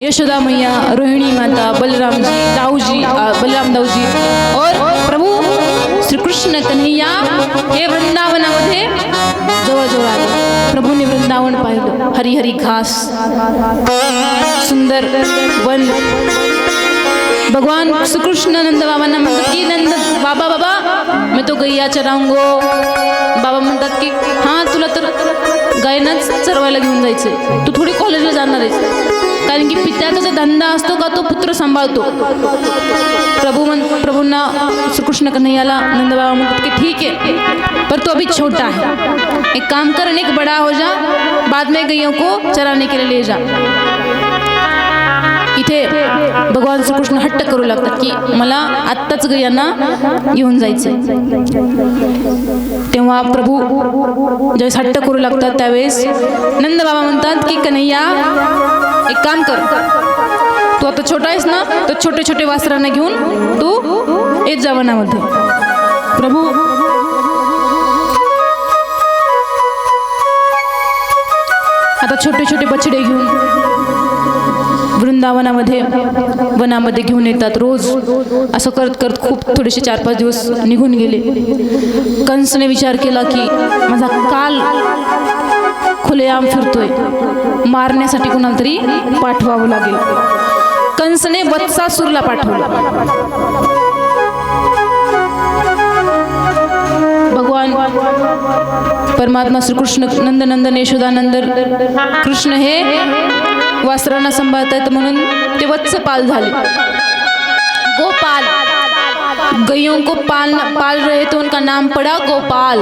यशोदा मैया, रोहिणी माता, बलराम जी, बलराम दाऊजी और प्रभु श्री कृष्ण कन्हैया हे वृंदावनामध्ये जवळ आले. प्रभूने वृंदावन पाहिलं. हरी हरी घास, सुंदर वन. भगवान श्री कृष्ण नंद बाबांना म्हणतात की नंद बाबा मी तो गैया चरांगो. बाबा म्हणतात की हां तुला तर गायनाच चरवायला घेऊन जायचंय, तू थोडी कॉलेजला जाणार आहेस. कारण की पित्याचा जो धंदा असतो का तो पुत्र सांभाळतो. प्रभूंना श्रीकृष्ण कन्हैयाला नंद बाबा म्हणतात की ठीक है पर तो अभी छोटा है, एक काम कर एक बड़ा हो जा, बाद में गैयों को चराने के लिए ले जा. इथे भगवान श्रीकृष्ण हट्ट करू लागतात की मला आत्ताच गैयांना घेऊन जायचंय. तेव्हा प्रभू ज्यावेळेस हट्ट करू लागतात त्यावेळेस नंद बाबा म्हणतात की कन्हैया एक काम कर, तू आता छोटा आहेस ना तर छोटे छोटे वासरांना घेऊन तू येत जा वनामध्ये. प्रभू आता छोटे छोटे बछडे घेऊन वनामध्ये घेऊन येतात. रोज असं करत करत खूप थोडेसे 4-5 दिवस निघून गेले. कंसने विचार केला की माझा काल खुलेआम फिरतोय, मारण्यासाठी कोणाला तरी पाठवावं लागेल. कंसने वत्सासूरला पाठवलं. भगवान परमात्मा श्रीकृष्ण नंदनंदन यशोदानंदन कृष्ण हे वासरांना सांभाळतात म्हणून ते वत्सपाल झाले. गोपाल, गैयों को पाल रहे तो उनका नाम पड़ा गोपाल.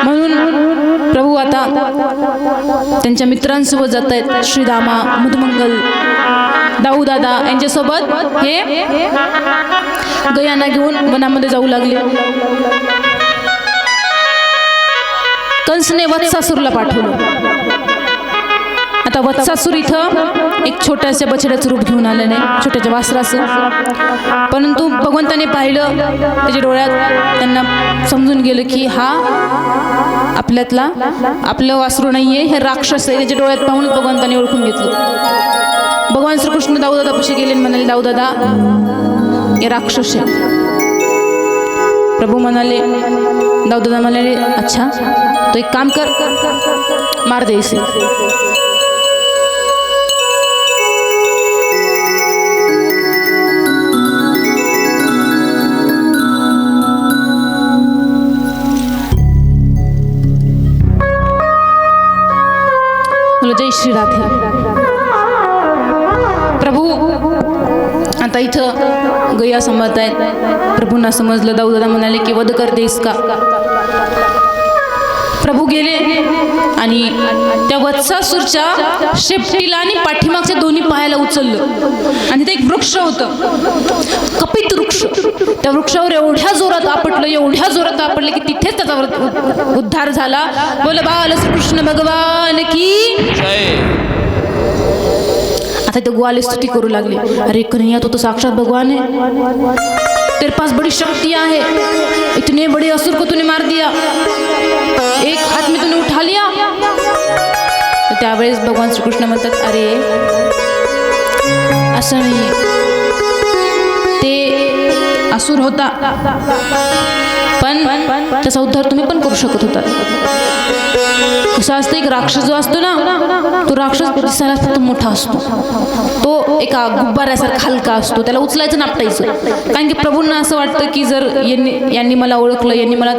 म्हणून प्रभू आता त्यांच्या मित्रांसोबत जात आहेत. श्रीदामा, मधुमंगल, दाऊदादा यांच्यासोबत हे गयांना घेऊन वनामध्ये जाऊ लागले. कंसने वत्सासूरला पाठवलं. आता वत्सासूर इथं एक छोट्याशा बछड्याचं रूप घेऊन आलेलं आहे, छोट्याच्या वासराचं. परंतु भगवंताने पाहिलं त्याच्या डोळ्यात, त्यांना समजून गेलं की हा आपलं वासरू नाहीये, हे राक्षस आहे. त्याच्या डोळ्यात पाहून भगवंताने ओळखून घेतलं. भगवान श्रीकृष्ण दाऊदादापाशी गेले आणि म्हणाले दाऊदादा हे राक्षस आहे. प्रभू म्हणाले, दाऊदादा म्हणाले अच्छा तो एक काम कर, मार दे इसे. जय श्री राधे. प्रभू आता इथं गैया सांभाळतायत. प्रभूंना समजलं. दाऊदादा म्हणाले की वध कर देस का. प्रभू गेले आणि त्या वत्सासूरच्या शेपटीला आणि पाठीमागच्या दोन्ही पायाला उचललं आणि तिथे एक वृक्ष होतं, कपित वृक्ष. त्या वृक्षावर एवढ्या जोरात आपटलं की तिथेच त्याचा उद्धार झाला. बोल बाल श्रीकृष्ण भगवान की जय. आता ते ग्वाले स्तुती करू लागले. अरे कन्हैया तो साक्षात भगवान है, तेरे पास बड़ी शक्तियां है, इतने बड़े असुर को तूने मार दिया, एक हात में तूने उठा लिया. तर त्यावेळेस भगवान श्रीकृष्ण म्हणतात अरे असं नाही, ते असुर होता पण त्याचा उद्धार तुम्ही पण करू शकत होता. कसं असतं, एक राक्षस जो असतो ना तो राक्षस दिसायला फक्त मोठा असतो, तो एका गुब्बाऱ्यासारखा हलका असतो, त्याला उचलायचं नापटायचं. कारण की प्रभूंना असं वाटतं की जर यांनी मला ओळखलं, यांनी मला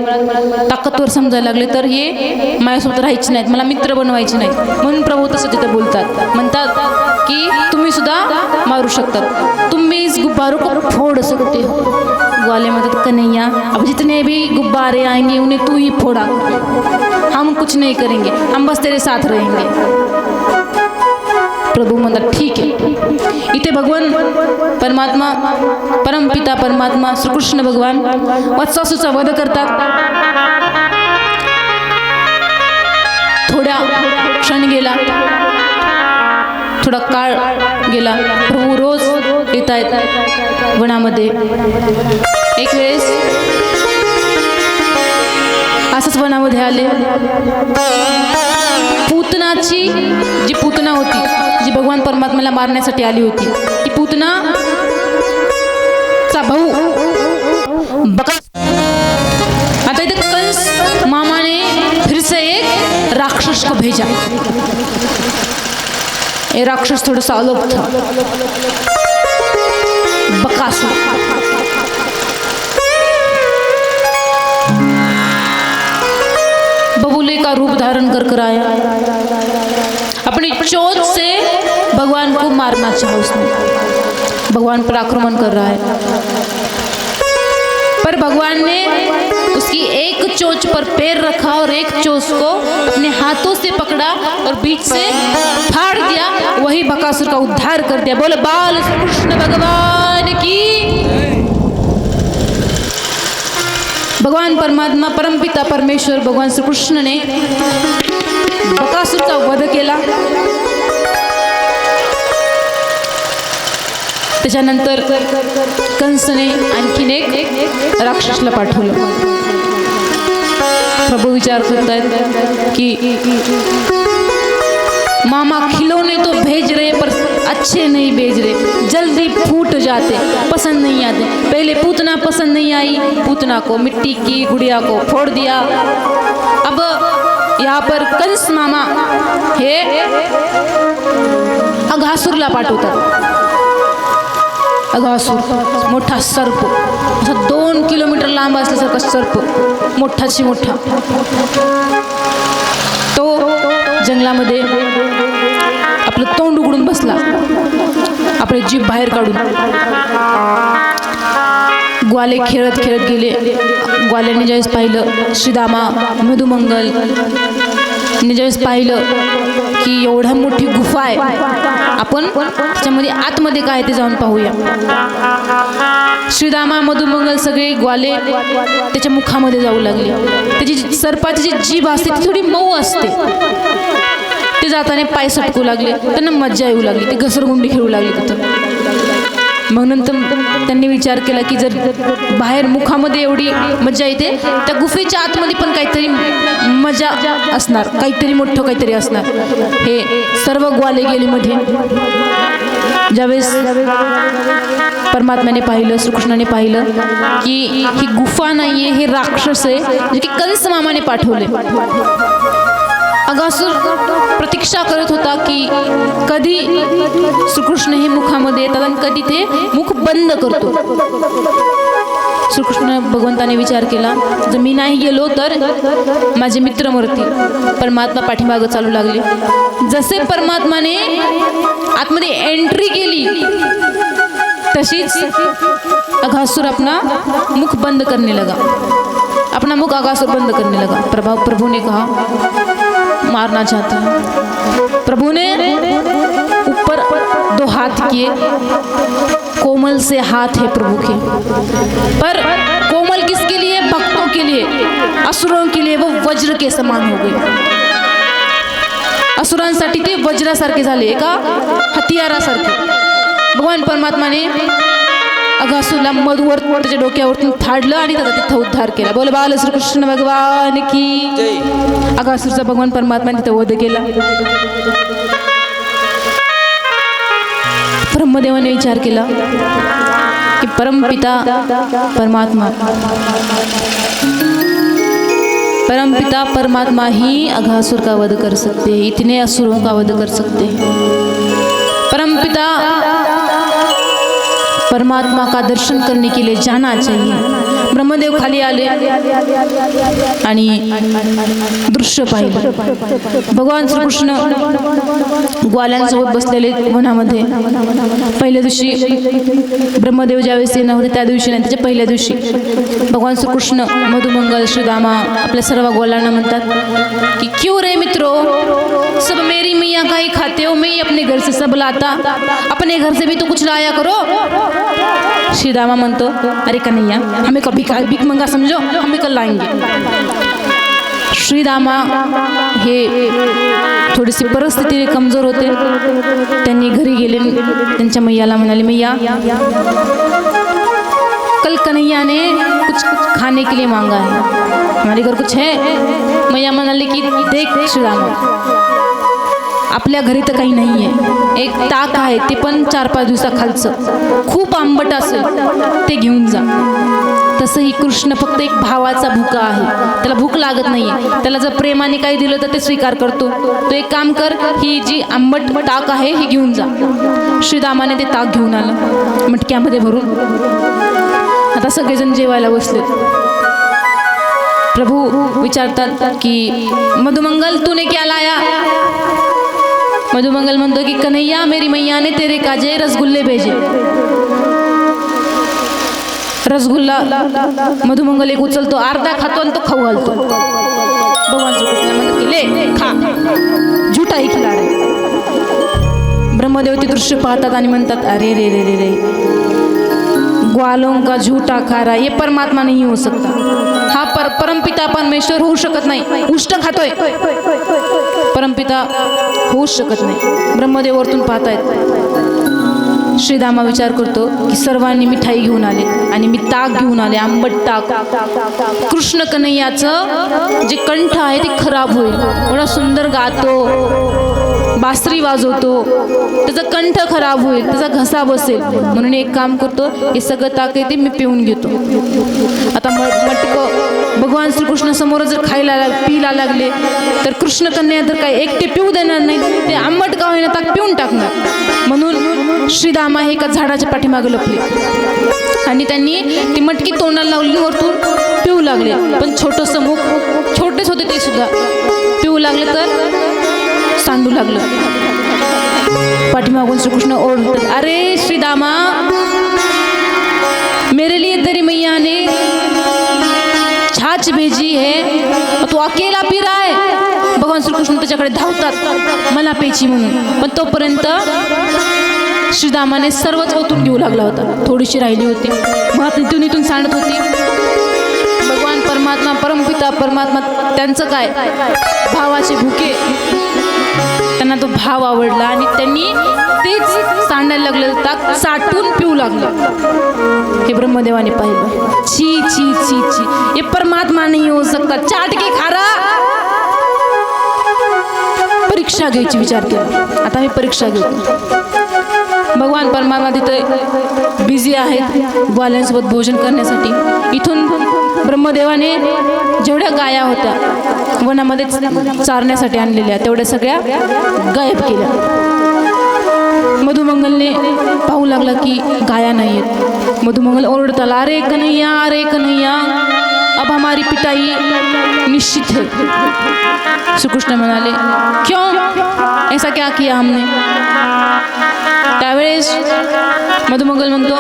ताकदवर समजायला लागले तर हे माझ्यासोबत राहायचे नाहीत, मला मित्र बनवायचे नाहीत. म्हणून प्रभू तसं तिथे बोलतात, म्हणतात की तुम्ही सुद्धा मारू शकतात. तुम्ही इस गुब्बारों को फोड़ सकते हो. ग्वाले मदद कन्हैया अब जितने भी गुब्बारे आएंगे उन्हें तू ही फोड़ा, हम कुछ नहीं करेंगे, हम बस तेरे साथ रहेंगे. प्रभू म्हणतात ठीक आहे. इथे भगवान परमात्मा, परमपिता परमात्मा श्रीकृष्ण भगवान वत्सासूचा वध करतात. थोड्या क्षण गेला, थोडा काळ गेला. प्रभू रोज येत आहेत वनामध्ये. एक वेळेस असंच वनामध्ये आले. पूतनाची जी पूतना होती, जी भगवान परमात्म्याला मारण्यासाठी आली होती, ती पूतना चा भाऊ बकासूर। आता इथे कंस मामा ने फिर से एक राक्षस को भेजा। ये राक्षस थोड़ा सा अलग था, बकासूर। बबूले का रूप धारण कर आया, अपनी चोंच से भगवान को मारना चाहा उसने, भगवान पर आक्रमण कर रहा है। पर भगवान ने उसकी एक चोंच पर पैर रखा और एक चोंच को अपने हाथों से पकड़ा और बीच से फाड़ दिया। वही बकासुर का उद्धार कर दिया। बोले बाल श्री कृष्ण भगवान की। भगवान परमात्मा परमपिता परमेश्वर भगवान श्री कृष्ण ने बकासुर का वध केला। त्याच्यानंतर कंसने आणखीन एक राक्षसला पाठवलं। प्रभू विचार करतायत की मामा खिलौने तो भेज रहे पर अच्छे नहीं भेज रहे, जल्दी फूट जाते, पसंद नहीं आते। पहले पूतना पसंद नहीं आई, पूतना को मिट्टी की गुड़िया को फोड़ दिया। अब यहाँ पर कंस मामा हे अघासुरला पाठवतात। अघासुर मोठा सर्प, असा 2 किलोमीटर लांब असल्यासारखा सर्प, मोठाची मोठा। तो जंगलामध्ये आपलं तोंड उघडून बसला, आपले जीभ बाहेर काढून। ग्वाले खेळत खेळत गेले। ग्वाल्यांनी ज्यावेळेस पाहिलं श्रीदामा मधुमंगल ज्यावेळेस पाहिलं की एवढा मोठी गुफा आहे, आपण त्याच्यामध्ये आतमध्ये काय ते जाऊन पाहूया। श्रीदामा मधुमंगल सगळे ग्वाले त्याच्या मुखामध्ये जाऊ लागले। त्याची सर्पाची जी जीभ असते ती थोडी मऊ असते। ते जाताना पाय सटकू लागले, त्यांना मज्जा येऊ लागली, ते घसरगुंडी खेळू लागले तिथं। मग नंतर त्यांनी विचार केला की जर बाहेर मुखामध्ये एवढी मजा येते, त्या गुफेच्या आतमध्ये पण काहीतरी मजा असणार, काहीतरी मोठं काहीतरी असणार। हे सर्व ग्वाले गेले मध्ये। ज्यावेळेस परमात्म्याने पाहिलं, श्रीकृष्णाने पाहिलं की ही गुफा नाहीये, हे राक्षस आहे, जे की कंस मामाने पाठवले। अघासुर प्रतीक्षा करत होता की कधी श्रीकृष्ण हे मुखामध्ये येतात आणि कधी ते मुख बंद करतो। श्रीकृष्ण भगवंताने विचार केला, जर मी नाही गेलो तर माझे मित्र मरतील। परमात्मा पाठीमागं चालू लागले। जसे परमात्माने आतमध्ये एंट्री केली तशीच अघासुर अपना मुख बंद करने लगा, अपना मुख अघासुर बंद करने लगा। प्रभु ने कहा मारना चाहता है। प्रभु ने ऊपर 2 हाथ किए, कोमल से हाथ है प्रभु के, पर कोमल किसके लिए? भक्तों के लिए, असुरों के लिए वो वज्र के समान हो गए। असुरांसाठी ते वज्रासारखे झाले, एका हत्यारासारखे। भगवान परमात्माने अघासुरला मधुवर त्याच्या डोक्यावरतून फाडलं आणि त्याचा तिथं उद्धार केला। बोले बाल श्रीकृष्ण भगवान की। अघासुरचा भगवान परमात्माने तिथं वध केला। ब्रह्मदेवाने विचार केला कि परमपिता परमात्मा ही अघासुर का वध कर सकते हैं, इतने असुरों का वध कर सकते हैं। परमपिता परमात्मा का दर्शन करने के लिए जाना चाहिए। ब्रह्मदेव खाली आले आणि दृश्य पाहिलं। भगवान श्रीकृष्ण ग्वाल्यांसोबत बसलेले वनामध्ये। पहिल्या दिवशी ब्रह्मदेव ज्यावेळेस येणार होते त्या दिवशी नाही, त्याच्या पहिल्या दिवशी भगवान श्रीकृष्ण मधुमंगल श्रीदामा आपल्या सर्व ग्वालांना म्हणतात कि क्यों रे मित्रों, सब मेरी मैया का ही खाते हो, मैं ही अपने घर से सब लाता, अपने घर से भी तो कुछ लाया करो। श्रीदामा म्हणतो अरे कन्हैया, हमें कभी भीख मंगा समझो, हमें कल लाएंगे। श्रीदामा हे थोडीशी परिस्थिती कमजोर होते। त्यांनी घरी गेले, त्यांच्या मैयाला म्हणाले मैया कल कन्हैया ने कुछ खाने के लिए मांगा है, हमारे घर कुछ है? मैया म्हणाली की देख श्रीरामा, आपल्या घरी तर काही नाही आहे, एक ताक आहे ते पण 4-5 दिवसाखालचं, खूप आंबट असेल ते घेऊन जा. तसंही कृष्ण फक्त एक भावाचा भुका आहे, त्याला भूक लागत नाहीये. त्याला जर प्रेमाने काही दिलं तर ते स्वीकार करतो. तो एक काम कर, ही जी आंबट ताक आहे ही घेऊन जा. श्रीरामाने ते ताक घेऊन आलं मटक्यामध्ये भरून. आता सगळेजण जेवायला बसले. प्रभू विचारतात की मधुमंगल तूने क्या लाया? मधुमंगल म्हणतो की कन्हैया मेरी मैया ने तेरे काजे रसगुल्ले भेजे. रसगुल्ला मधुमंगल एक उचलतो, अर्धा खातो आणि तो खाऊ घालतो. भगवान श्रीकृष्ण म्हणतो की ले खा, झुटा ही खिला रे. ब्रह्मदेव ते दृश्य पाहतात आणि म्हणतात अरे रे रे रे रे, ग्वालों का झूठा खा रहा, ये परमात्मा नहीं हो सकता. हा परमपिता परमेश्वर होऊ शकत नाही, उष्ट खातोय, परमपिता होऊच शकत नाही. ब्रह्मदेव वरतून पाहतायत. श्रीदामा विचार करतो की सर्वांनी मिठाई घेऊन आले आणि मी ताक घेऊन आले, आंबट ताक. कृष्ण कन्हैयाचं जे कंठ आहे ते खराब होईल. एवढा सुंदर गातो, बासरी वाजवतो, त्याचा कंठ खराब होईल, त्याचा घसा बसेल. म्हणून एक काम करतो, हे सगळं ताक आहे ते मी पिऊन घेतो. आता मटकं भगवान श्रीकृष्ण समोर जर पिला लागले तर कृष्ण कन्हैया तर काय एकटे पिऊ देणार नाही, ते आंबट का होईना ताक पिऊन टाकणार. म्हणून श्रीदामा हे एका झाडाच्या पाठीमागे लपले आणि त्यांनी ती मटकी तोंडाला लावली, वरतून पिऊ लागले. पण छोटंसं मुख, छोटेच होते ते सुद्धा, पिऊ लागले तर सांडू लागलं. पाठीमागून श्रीकृष्ण ओरडतात, अरे श्रीदामा, मेरे लिए तेरी मैया ने छाछ भेजी है, तू अकेला पी रहा है. भगवान श्रीकृष्ण त्याच्याकडे धावतात मला प्यायची म्हणून. पण तोपर्यंत श्रीदामाने सर्वच ओतून घेऊ लागला होता. थोडीशी राहिली होती, मग इथून सांडत होती. भगवान परमात्मा, परमपिता परमात्मा, त्यांचं काय, भावाचे भुके, त्यांना तो भाव आवडला आणि त्यांनी तेच सांडायला लागलं ताक साठून पिऊ लागलं. हे ब्रह्मदेवाने पाहिलं. छी छी छी छी, ये परमात्मा नहीं हो सकता, चाट के खा रहा. परीक्षा घ्यायची विचार केला. आता मी परीक्षा घेतो. भगवान परमात्मा तिथे बिझी आहेत ग्वाल्यांसोबत भोजन करण्यासाठी. इथून ब्रह्मदेवाने जेवढ्या गाया होत्या वनामध्ये चारण्यासाठी आणलेल्या तेवढ्या सगळ्या गायब केल्या. मधुमंगलने पाहू लागला की गाया नाही आहेत. मधुमंगल ओरडत आला, अरे कन्हैया, अब हमारी पिटाई निश्चित है. श्रीकृष्ण म्हणाले, क्यों, ऐसा क्या किया हमने? त्यावेळेस मधुमंगल म्हणतो,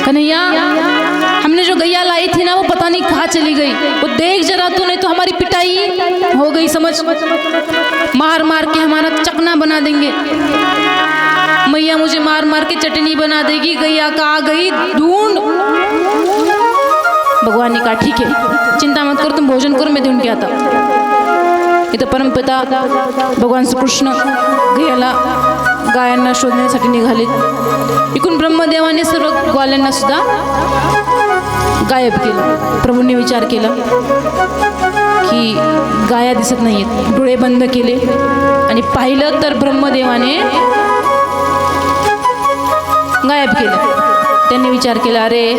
कन्हैया, हमने जो गैया लाई थी ना वो पता नहीं कहाँ चली गई. वो देख जरा तू, नहीं तो हमारी पिटाई हो गई, समझ, मार मार के हमारा चकना बना देंगे. मैया मुझे मार मार के चटनी बना देगी. गैया कहाँ गई ढूंढ. भगवान ने कहा ठीक है, चिंता मत कर, तुम भोजन करो, मैं ढूंढ के आता. इथं परमपिता भगवान श्रीकृष्ण गायांना शोधण्यासाठी निघाले. इकडून ब्रह्मदेवाने सर्व ग्वाल्यांना सुद्धा गायब केलं. प्रभूंनी विचार केला की गाया दिसत नाहीत. डोळे बंद केले आणि पाहिलं तर ब्रह्मदेवाने गायब केलं. त्यांनी विचार केला, अरे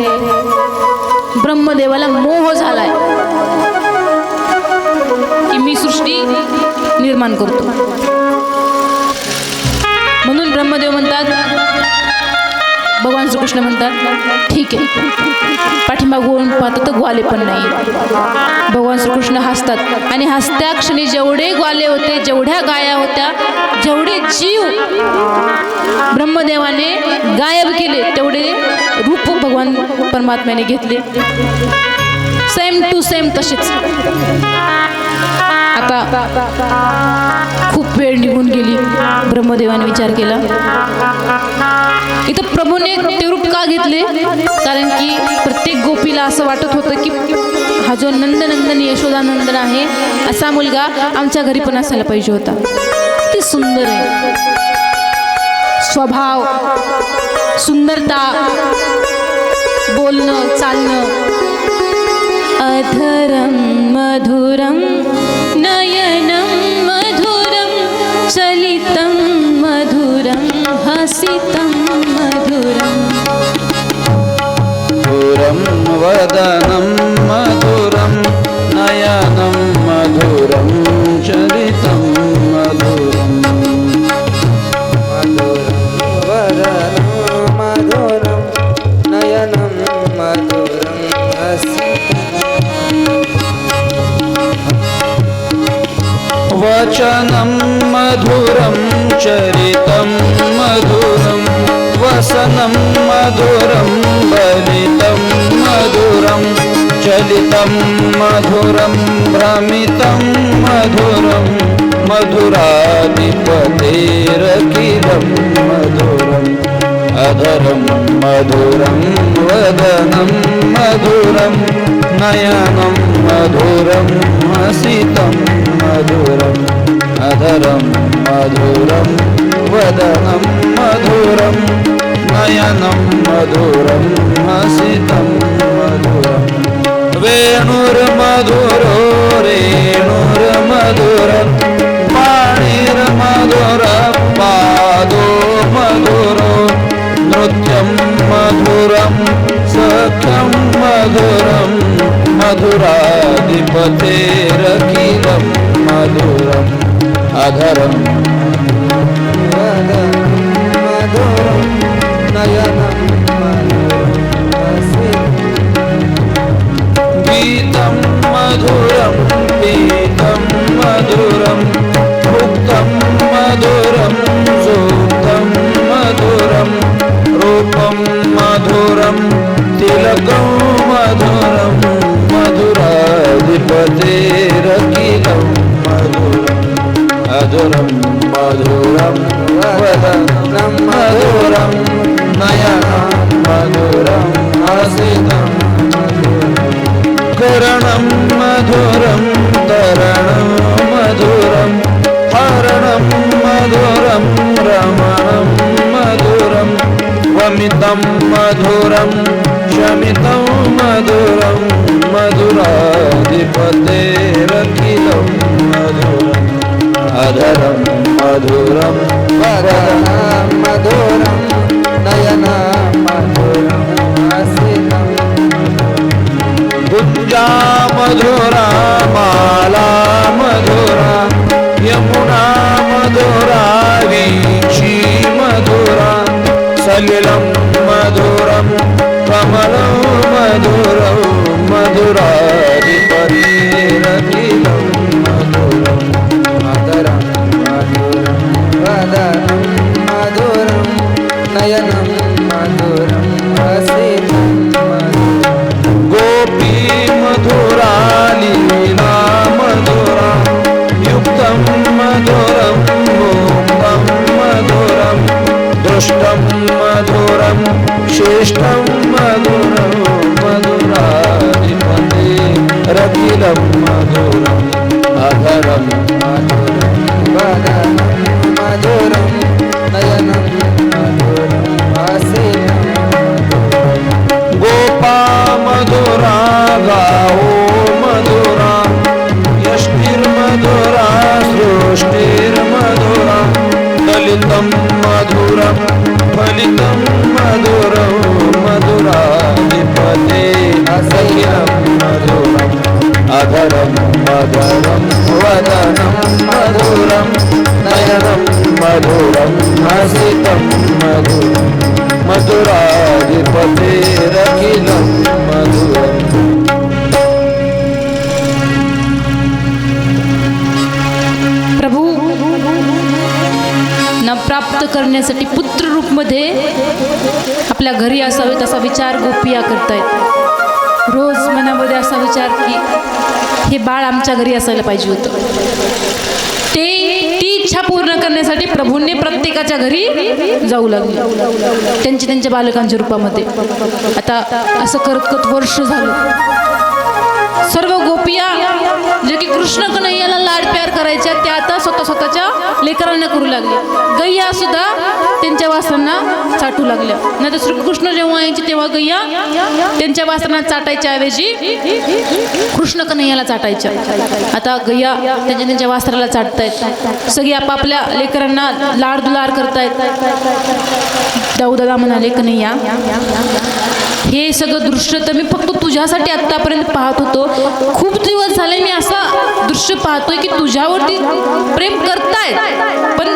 ब्रह्मदेवाला मोह झालाय की मी सृष्टी निर्माण करतो. म्हणून ब्रह्मदेव म्हणतात, भगवान श्रीकृष्ण म्हणतात ठीक आहे. पाठीमागून पाहतात तर ग्वाले पण नाही. भगवान श्रीकृष्ण हसतात आणि हसत्या क्षणी जेवढे ग्वाले होते, जेवढ्या गाया होत्या, जेवढे जीव ब्रह्मदेवाने गायब केले, तेवढे रूप भगवान परमात्म्याने घेतले. सेम टू सेम तसेच. आता खूप वेळ निघून गेली. ब्रह्मदेवाने विचार केला, इथं प्रभूने ते रूप का घेतले? कारण की प्रत्येक गोपीला असं वाटत होतं की हा जो नंदनंदन यशोदानंदन आहे असा मुलगा आमच्या घरी पण असायला पाहिजे होता. किती सुंदर आहे, स्वभाव, सुंदरता, बोलणं, चालणं, अधरं मधुरं नयनं मधुरं चलितं मधुरं हसितं मधुरम् मधुरं वदनं मधुरं नयनं मधुरं चलितं मधुरम् वदनं मधुरं नयनं मधुरं वचनं मधुरं चरितं मधुरं वसनं मधुरं बलितं मधुरं चलितं मधुरं भ्रमितं मधुरं मधुराधिपतेरखिलं मधुरम् अधरं मधुरं वदनं मधुरं नयनं मधुरं हसितं मधुरम् अधरं मधुरं वदनं मधुरं नयनं मधुरं हसितं मधुरम् वेणुर्मधुरो रेणुर्मधुरं पाणिर्मधुरः पादो मधुरो नृत्यं मधुरं सख्यं मधुरं मधुराधिपतेरखिलं मधुरम् अधरं मधुरं नयनं गीतं मधुरं पीतं मधुरं भुक्तं मधुरं सूक्तं मधुरं रूपं मधुरं तिलकं मधुरं मधुराधिपतेरखिलं मधुरम् अधुरं मधुरं वदनं मधुरं नयनं मधुरं हसितं करणं मधुरं तरणं मधुरं हरणं मधुरं रमणं मधुरं वमितं मधुरं शमितं मधुरं मधुराधिपतेरखिलं मधुरम् अधरं मधुरं वदनं मधुरं नयनं मधुरं हसितं गुञ्जा मधुरा माला मधुरा यमुना मधुरा वीची मधुरा सलिलं मधुरं कमलं मधुरं मधुराधिपतेरखिलं मधुरम् अधरं मधुरं वदनं मधुरं नयनं मधुरं हसितं गोपी मधुरा लीला मधुरा युक्तं मधुरं मुक्तं मधुरं दृष्टं मधुरं श्रेष्ठं मधुरं मधुराधिपतेरखिलं मधुरम् अधरं मधुरं वदनं मधुरं नयनं मधुरं हसितं गोपा मधुरा गावो मधुरा यष्टिर्मधुरा सृष्टिर्मधुरा दलितं मधुरं फलितं मधुरं मधुराधिपतेरखिलं मधुरम् अधरं मधुरं वदनं मधुरं नयनं मधुरं हसितं मधुरम् मधुराधिपतेरखिलं मधुरम् प्रभू न प्राप्त करण्यासाठी पुत्र रूपमध्ये आपल्या घरी असावेत असा विचार गोपिया करतायत. रोज मनामध्ये असा विचार की हे बाळ आमच्या घरी असायला पाहिजे होतं. ती इच्छा पूर्ण करण्यासाठी प्रभूंनी प्रत्येकाच्या घरी जाऊ लागले त्यांच्या बालकांच्या रूपामध्ये. आता असं करत वर्ष झालं. सर्व गोपिया जे की कृष्ण कन्हैयाला लाड प्यार करायच्या त्या आता स्वतःच्या लेकरांना करू लागले. गैया सुद्धा त्यांच्या वासरांना चाटू लागल्या. नाही तर श्रीकृष्ण जेव्हा यायचे तेव्हा गैया त्यांच्या वासरांना चाटायच्या ऐवजी कृष्ण कन्हैयाला चाटायच्या. आता गैया त्यांच्या वासराला चाटतायत. सगळी आपापल्या लेकरांना लाड दुलार करतायत. दाऊदादा म्हणाले, कन्हैया हे सगळं दृश्य तर मी फक्त तुझ्यासाठी आत्तापर्यंत पाहत होतो. खूप दिवस झाले मी असं दृश्य पाहतोय की तुझ्यावरती प्रेम करतायत, पण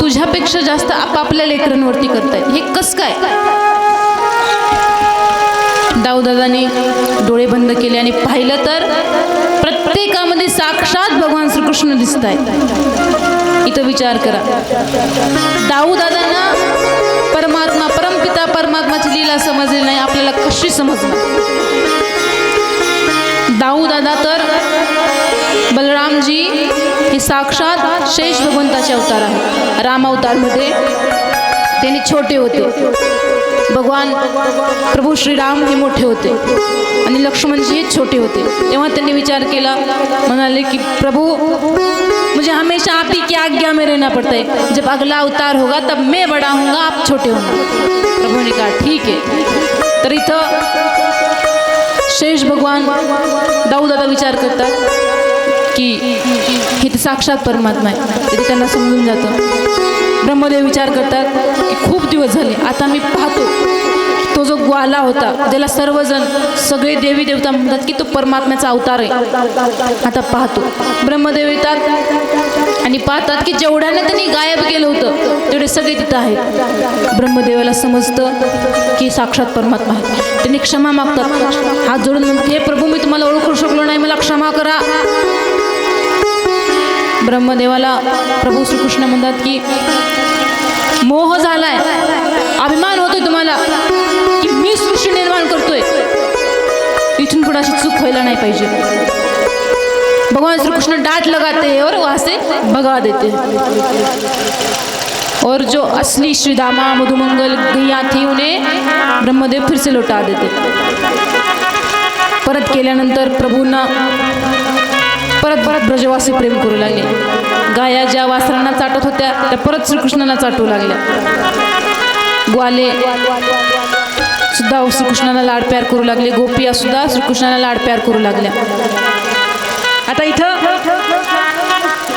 तुझ्यापेक्षा जास्त आपापल्या लेकरांवरती करतायत. हे कसं काय? दाऊदादाने डोळे बंद केले आणि पाहिलं तर प्रत्येकामध्ये साक्षात भगवान श्रीकृष्ण दिसत आहेत. इथं विचार करा, दाऊदादांना परमात्मा परमपिता परमात्माची लीला समजली नाही, आपल्याला कशी समजणार? दाऊदादा तर बलरामजी हे साक्षात शेष भगवंताचे अवतार आहे. राम अवतारमध्ये त्यांनी छोटे होते, भगवान प्रभू श्रीराम हे मोठे होते आणि लक्ष्मणजी हे छोटे होते. तेव्हा त्यांनी विचार केला, म्हणाले की प्रभु मुझे हमेशा आप ही की आज्ञा में रहना पड़ता है. जब अगला अवतार होगा तब मैं बड़ा होऊंगा, आप छोटे होंगे. प्रभु ने कहा ठीक है. तर इथं शेष भगवान दाऊदादा विचार करतात की हे तर साक्षात परमात्मा आहे. ते त्यांना समजून जातं. ब्रह्मदेव विचार करतात की खूप दिवस झाले, आता मी पाहतो तो जो ग्वाला होता ज्याला सर्वजण सगळे देवी देवता म्हणतात की तो परमात्म्याचा अवतार आहे, आता पाहतो. ब्रह्मदेव येतात आणि पाहतात की जेवढ्याने त्यांनी गायब केलं होतं तेवढे सगळे तिथं आहेत. ब्रह्मदेवाला समजतं की साक्षात परमात्मा आहे. त्यांनी क्षमा मागतात, हात जोडून म्हणतात, हे प्रभू मी तुम्हाला ओळखू शकलो नाही, मला क्षमा करा. ब्रह्मदेवाला प्रभू श्रीकृष्ण म्हणतात की मोह झालाय, अभिमान होतोय तुम्हाला की मी सृष्टी निर्माण करतोय, इथून पुढे अशी चूक व्हायला नाही पाहिजे. भगवान श्री कृष्ण डांट लगाते हैं और वहाँ से भगा देते हैं. और जो असली श्रीदामा मधुमंगल गैया थी उन्हें ब्रह्मदेव फिर से लौटा देते. परत केल्यानंतर प्रभूंना परत ब्रजवासी प्रेम करू लागले. गाया ज्या वासरांना चाटत होत्या त्या परत श्रीकृष्णाला चाटू लागल्या. ग्वाले सुद्धा श्रीकृष्णाला लाड प्यार करू लागले. गोपिया सुद्धा श्रीकृष्णाला लाड प्यार करू लागल्या. आता इथं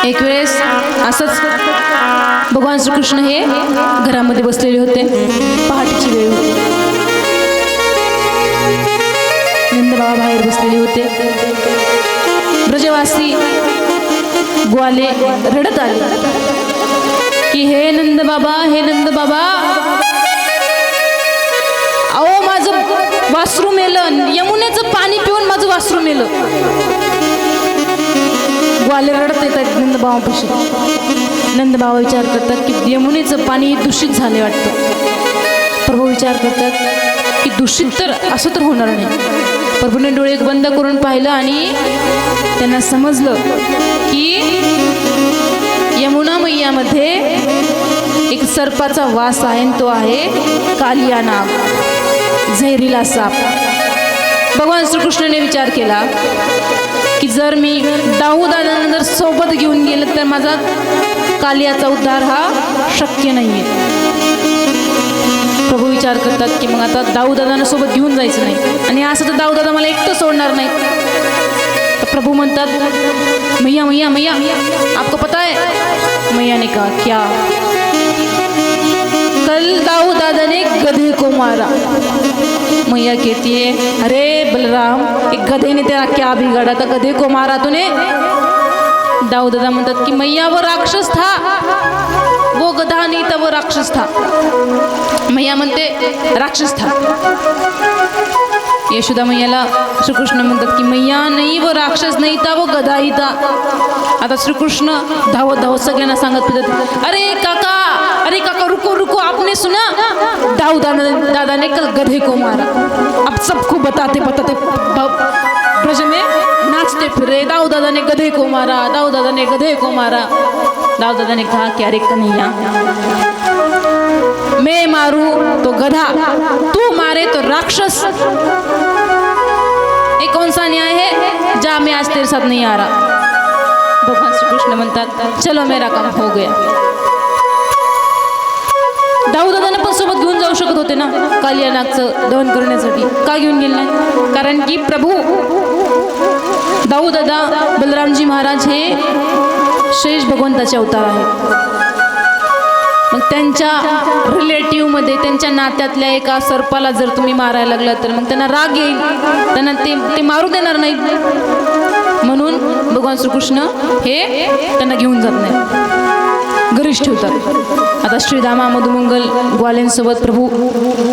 एक वेळेस असंच भगवान श्रीकृष्ण हे घरामध्ये बसलेले होते. पहाटेची वेळ होती. नंदबाबा बाहेर बसलेले होते. ब्रजवासी ग्वाले रडत आले की हे नंद बाबा, हे नंद बाबा, अहो माझं वासरू मेलं, यमुनेचं पाणी पिऊन माझं वासरू मेलं. ग्वाले रडत येतात नंदबाबापाशी. नंदबाबा विचार करतात की यमुनेचं पाणी दूषित झाले वाटतं. प्रभू विचार करतात की दूषित तर असं तर होणार नाही. प्रभूने डोळे बंद करून पाहिलं आणि त्यांना समजलं की यमुना मैयामध्ये एक सर्पाचा वास आहे, तो आहे कालिया नाग, झैरीला साप. भगवान श्रीकृष्णाने विचार केला की जर मी दाऊदादांना जर सोबत घेऊन गेलं तर माझा कालियाचा उद्धार हा शक्य नाही आहे. प्रभू विचार करतात की मग आता दाऊदादांना सोबत घेऊन जायचं नाही, आणि असं तर दाऊदादा मला एकटं सोडणार नाही. तर प्रभू म्हणतात, मैया मैया मैया आपको पता है? मैया ने कहा क्या? कल दाऊदादा ने गधे को मारा. मैया कहती है अरे बलराम, एक गधे ने तेरा क्या बिगाड़ा था, गधे को मारा तूने? दाऊदादा म्हणतात की मैया वो राक्षस था, वो गधा नहीं था, वो राक्षस था. मैया म्हणते राक्षस था. यशोदा मैयाला श्रीकृष्ण म्हणतात की मैया नाही, वो राक्षस नहीं था, वो गधा ही था. आता श्रीकृष्ण धावत धावत सगळ्यांना सांगत फिरत, अरे काका रुको रुको, आपने सुना? दादा ने कल गधे को मारा. अब सबको बताते ब्रज में नाचते फिरे, दाऊदादा ने गधे को मारा, दाऊदादा ने गधे को मारा. दाऊदादा ने कहा कि अरे कन्हैया, मैं मारू तो गधा, तू मारे तो राक्षस. ये कौन सा न्याय है? जा, मैं आज तेरे साथ नहीं आ रहा. भगवान श्री कृष्ण म्हणतात चलो मेरा काम हो गया. शकत होते ना कालिया नागचं दहन करण्यासाठी. का घेऊन गेले नाही? कारण की प्रभू दाऊदादा बलरामजी महाराज हे शेष भगवंताचे अवतार आहेत. मग त्यांच्या रिलेटिव्हमध्ये त्यांच्या नात्यातल्या एका सर्पाला जर तुम्ही मारायला लागला तर मग त्यांना राग येईल, त्यांना ते मारू देणार नाहीत. म्हणून भगवान श्रीकृष्ण हे त्यांना घेऊन जात नाही, घरीच ठेवतात. आता श्रीदामा मधुमंगल ग्वाल्यांसोबत प्रभू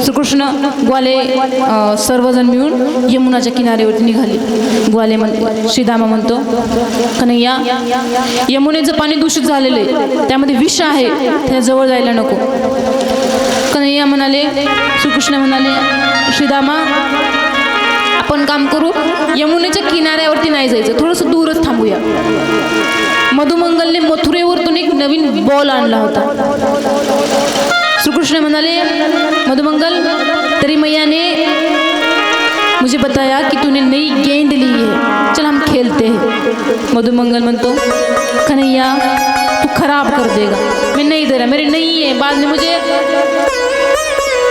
श्रीकृष्ण ग्वाले सर्वजण मिळून यमुनाच्या किनाऱ्यावरती निघाले. ग्वाले श्रीदामा म्हणतो, कन्हैया यमुनेचं पाणी दूषित झालेलं आहे, त्यामध्ये विष आहे, त्याच्या जवळ जायला नको. कन्हैया म्हणाले, श्रीकृष्ण म्हणाले, श्रीदामा आपण काम करू, यमुनेच्या किनाऱ्यावरती नाही जायचं, थोडंसं दूरच थांबूया. मधुमंगलने मथुरेवरतून एक नवीन बॉल आणला होता. श्रीकृष्ण म्हणाले, मधुमंगल तेरी मैया ने मुझे बताया कि तूने नई गेंद ली है, चल हम खेलते हैं. मधुमंगल म्हणतो, कन्हैया तू खराब कर देगा, मैं नहीं दे रहा, मेरी नहीं है, बाद में मुझे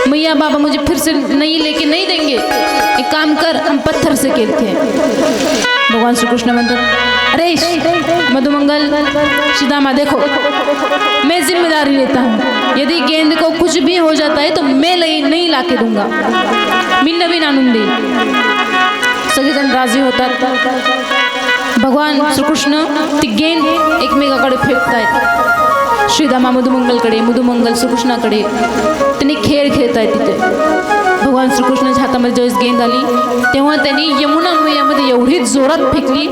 मैया बाबा मुझे फिर से नई लेके नहीं देंगे, एक काम कर हम पत्थर से खेलते हैं. भगवान श्री कृष्ण म्हणतात, अरे मधुमंगल श्रीदामा देखो मैं जिम्मेदारी लेता हूँ, यदि गेंद को कुछ भी हो जाता है तो मैं नहीं ला के दूंगा, मी नवीन आणून देईन. सगळेजण राजी होतात. भगवान श्रीकृष्ण ती गेंद एकमेकाकडे फेकतायत, श्रीदामा मधुमंगलकडे, मधुमंगल श्रीकृष्णाकडे. त्यांनी खेळ खेळतायत तिथे. भगवान श्रीकृष्णाच्या हातामध्ये ज्यावेळेस गेंद आली तेव्हा त्यांनी यमुना मैयामध्ये एवढी जोरात फेकली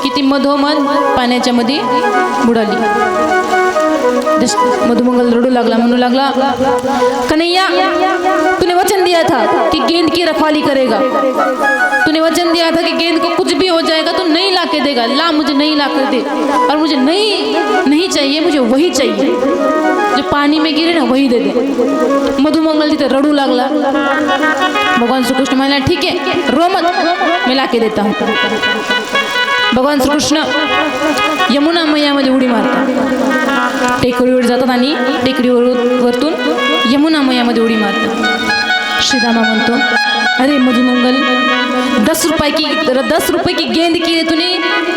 की ती मधोमध पाण्याच्या मध्ये बुडाली. मधुमंगल रडू लागला, म्हणू लागला, कन्हैया तूने वचन दिया था कि गेंद की रखवाली करेगा, तूने वचन दिया था कि गेंद को कुछ भी हो जाएगा तो नहीं ला के देगा, ला मुझे नहीं ला कर दे, और मुझे नहीं चाहिए, मुझे वही चाहिए जो पानी में गिरे ना वही दे दे. मधुमंगल तिथे रडू लागला. भगवान श्रीकृष्ण म्हणाला, ठीक है रो मत, मैं ला के देता हूँ. भगवान श्रीकृष्ण यमुना मैयामध्ये उडी मारतात, टेकडीवर जातात आणि टेकडीवरतून यमुना मैयामध्ये उडी मारतात. श्रीदामा म्हणतो, अरे मधुमंगल 10 रुपए की गेंद के लिए तूने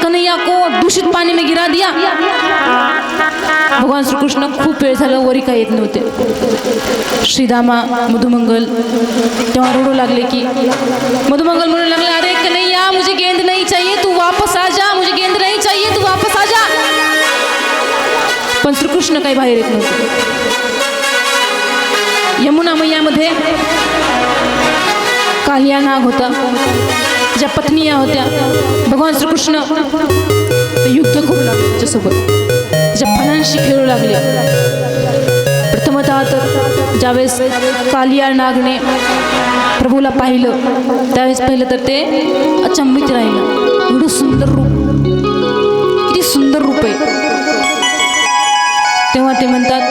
कन्हैया को दूषित पानी में गिरा दिया. भगवान श्रीकृष्ण खूप वेळ झालं वरी काय येत नव्हते. श्रीदामा मधुमंगल तेव्हा रडू लागले की मधुमंगल म्हणू लागले, अरे कन्हैया मुझे गेंद नहीं चाहिए, तू वापस आ जा, मुझे गेंद नहीं चाहिए, तू वापस आ जा. पण श्रीकृष्ण काही बाहेर येत नव्हते. यमुना मैयामध्ये कालिया नाग होता, ज्या पत्निया होत्या. भगवान श्रीकृष्ण युद्ध करू लागले त्याच्यासोबत, त्याच्या फणांशी खेळू लागले. प्रथमतः तर ज्यावेळेस कालिया नागने प्रभूला पाहिलं त्यावेळेस पहिलं तर ते अचंबित राहिलं. एवढं सुंदर रूप, किती सुंदर रूप आहे. तेव्हा ते म्हणतात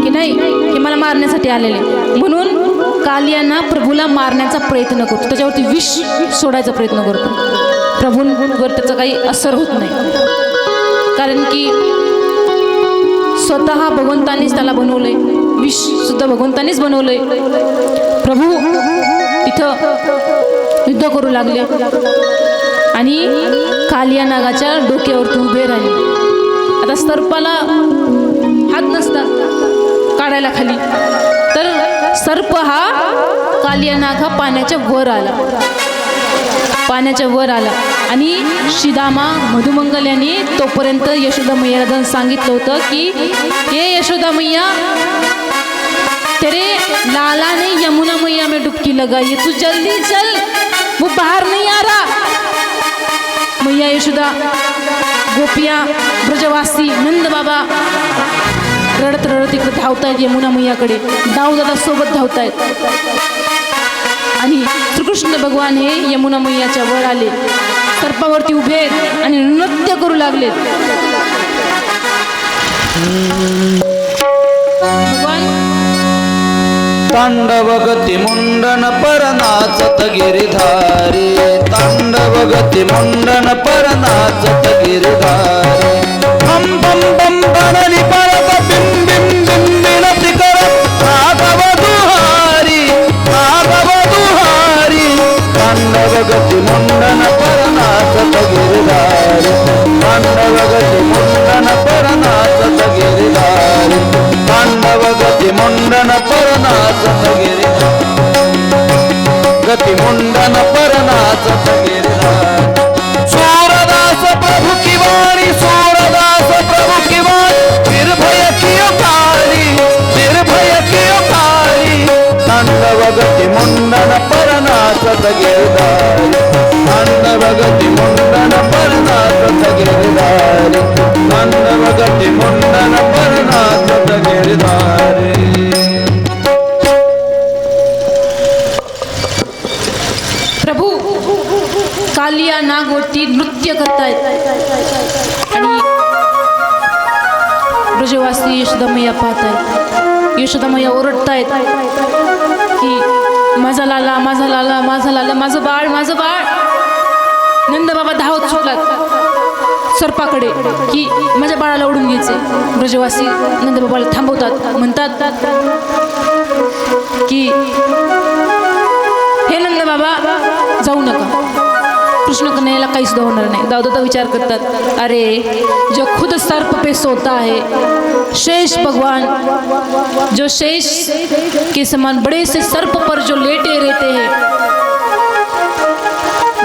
की नाही, हे मला मारण्यासाठी आलेले, म्हणून कालियांना प्रभूला मारण्याचा प्रयत्न करतो, त्याच्यावरती विष सोडायचा प्रयत्न करतो. प्रभूंवर त्याचा काही असर होत नाही, कारण की स्वतः भगवंतानीच त्याला बनवलंय, विष सुद्धा भगवंतानीच बनवलंय. प्रभू तिथं युद्ध करू लागले आणि कालिया नागाच्या डोक्यावरती उभे राहिले. आता सर्पाला हात नसतात काढायला खाली, तर सर्प हा कालिया नाग हा पाण्याच्या वर आला आणि श्रीदामा मधुमंगल यांनी तोपर्यंत यशोदा मैयाला सांगितलं होतं की ये यशोदा मैया, तेरे लाला ने यमुना मैया में डुबकी लगाई, तू जल्दी चल, वो बाहर नहीं आ रहा. मैया यशोदा, गोपिया, ब्रजवासी, नंद बाबा रडत रडत इकडे धावतायत यमुना मैयाकडे. दाऊदादा सोबत धावतायत आणि श्रीकृष्ण भगवान हे यमुना मैयाच्या वर आले, सर्पावरती उभे आणि नृत्य करू लागले. भगवान तांडव गती मुंडन पर नाचत गिरिधारी, तांडव गती मुंडन पर नाचत गिरिधारी. बम बम बम बनली परत बिम बिम बिम बिम तांडव गती मुंडन परनाचत गिरिधारी तांडव गती मुंडन परनाचत गिरिधारी गती मुंडन परनाचत गिरिधारी सूरदास प्रभु की वाणी सूरदास प्रभु की वाणी निर्भय कियो कारी तांडव गती मुंडन परनाचत गिरिधारी तांडव गती मुंडन परनाचत गिरिधारी तांडव गती मुंडन परनाचत गिरिधारी प्रभू कालिया नागवरती नृत्य करतायत आणि ब्रजवासी यशोदामय्या पाहतायत. यशोदामय्या ओरडतायत की माझा लाला माझा लाला माझा लाला माझं बाळ माझं बाळ. नंद बाबा धावत सुटलात सर्पाकडे की माझ्या बाळाला ओढून घ्यायचे. ब्रजवासी नंद बाबाला थांबवतात, म्हणतात की हे नंद बाबा जाऊ नका, कृष्ण कन्हैयाला काही सुद्धा होणार नाही. दाऊदा विचार करतात, अरे जो खुद सर्प पे सोता है शेष भगवान, जो शेष के समान बड़े से सर्प पर जो लेटे रहते हैं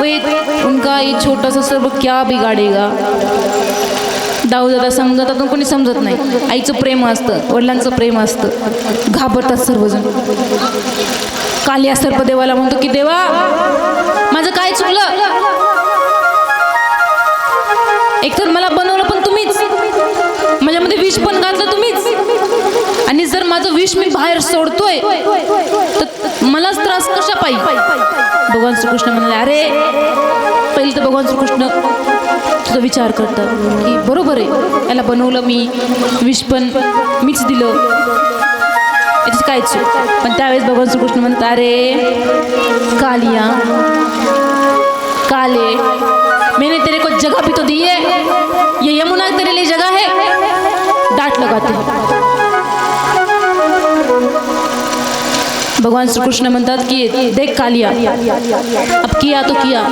वे उनका ये छोटा सा सर्प क्या बिगाडेगा. दाऊदादा समजतात, कोणी समजत नाही. आईचं प्रेम असतं, वडिलांचं प्रेम असतं, घाबरतात सर्वजण. कालिया सर्प देवाला म्हणतो की देवा माझं काय चुकलं, एकतर मला बनवलं पण तुम्हीच, माझ्यामध्ये विष पण घातलं तुम्हीच, आणि जर माझं विष मी बाहेर सोडतोय तर मलाच त्रास कशा पाहिजे. भगवान श्रीकृष्ण म्हणाले, अरे पहिले तर भगवान श्रीकृष्ण तुझा विचार करतात की बरोबर आहे, याला बनवलं मी, विष पण मीच दिलं, याची काय चूक. पण त्यावेळेस भगवान श्रीकृष्ण म्हणतात, अरे कालिया काले मैंने तेरे को जगह भी तो दी है, ये यमुना तेरे लिए जगह है, डांट लगाते हैं. भगवान श्री कृष्ण म्हणतात की देख कालिया, अब किया तो किया,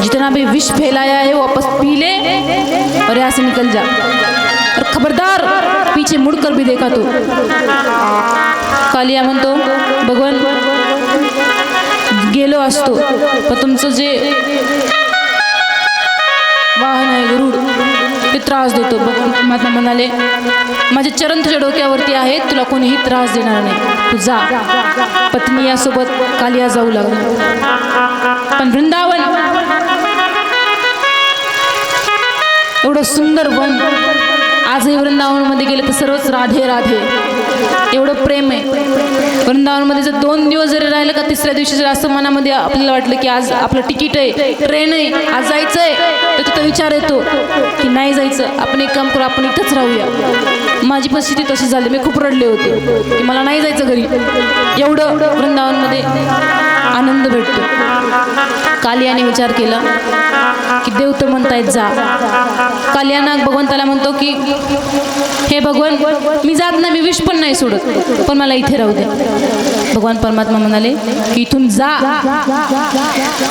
जितना भी विष फैलाया है वापस पी ले और यहाँ से निकल जा, और खबरदार पीछे मुड़कर भी देखा तो. कालिया म्हणतो, भगवान गेलो असतो पण तुमचं जे वाहन आहे गरुड ते त्रास देतो. महात्मा म्हणाले, माझे चरण तुझ्या डोक्यावरती आहेत, तुला कोणीही त्रास देणार नाही, तू जा. पत्नी यासोबत कालिया जाऊ लागली. पण वृंदावन एवढं सुंदर वन, आजही वृंदावनमध्ये गेले तर सर्वच राधे राधे, एवढं प्रेम आहे. वृंदावनमध्ये जर 2 दिवस जरी राहिलं का तिसऱ्या दिवशी जर असं मनामध्ये आपल्याला वाटलं की आज आपलं तिकीट आहे, ट्रेन आहे, आज जायचं आहे, तर तिथं विचार येतो की नाही जायचं, आपण एक काम करू, आपण इथंच राहूया. माझी परिस्थिती तशी झाली, मी खूप रडले होते की मला नाही जायचं घरी. एवढं वृंदावनमध्ये आनंद भेटतो. कालियाने विचार केला की देव तर म्हणतायत जा. कालियाना भगवंताला म्हणतो की हे भगवान मी जात नाही, मी विष पण नाही सोडत, पण मला इथे राहू द्या. भगवान परमात्मा म्हणाले की इथून जा,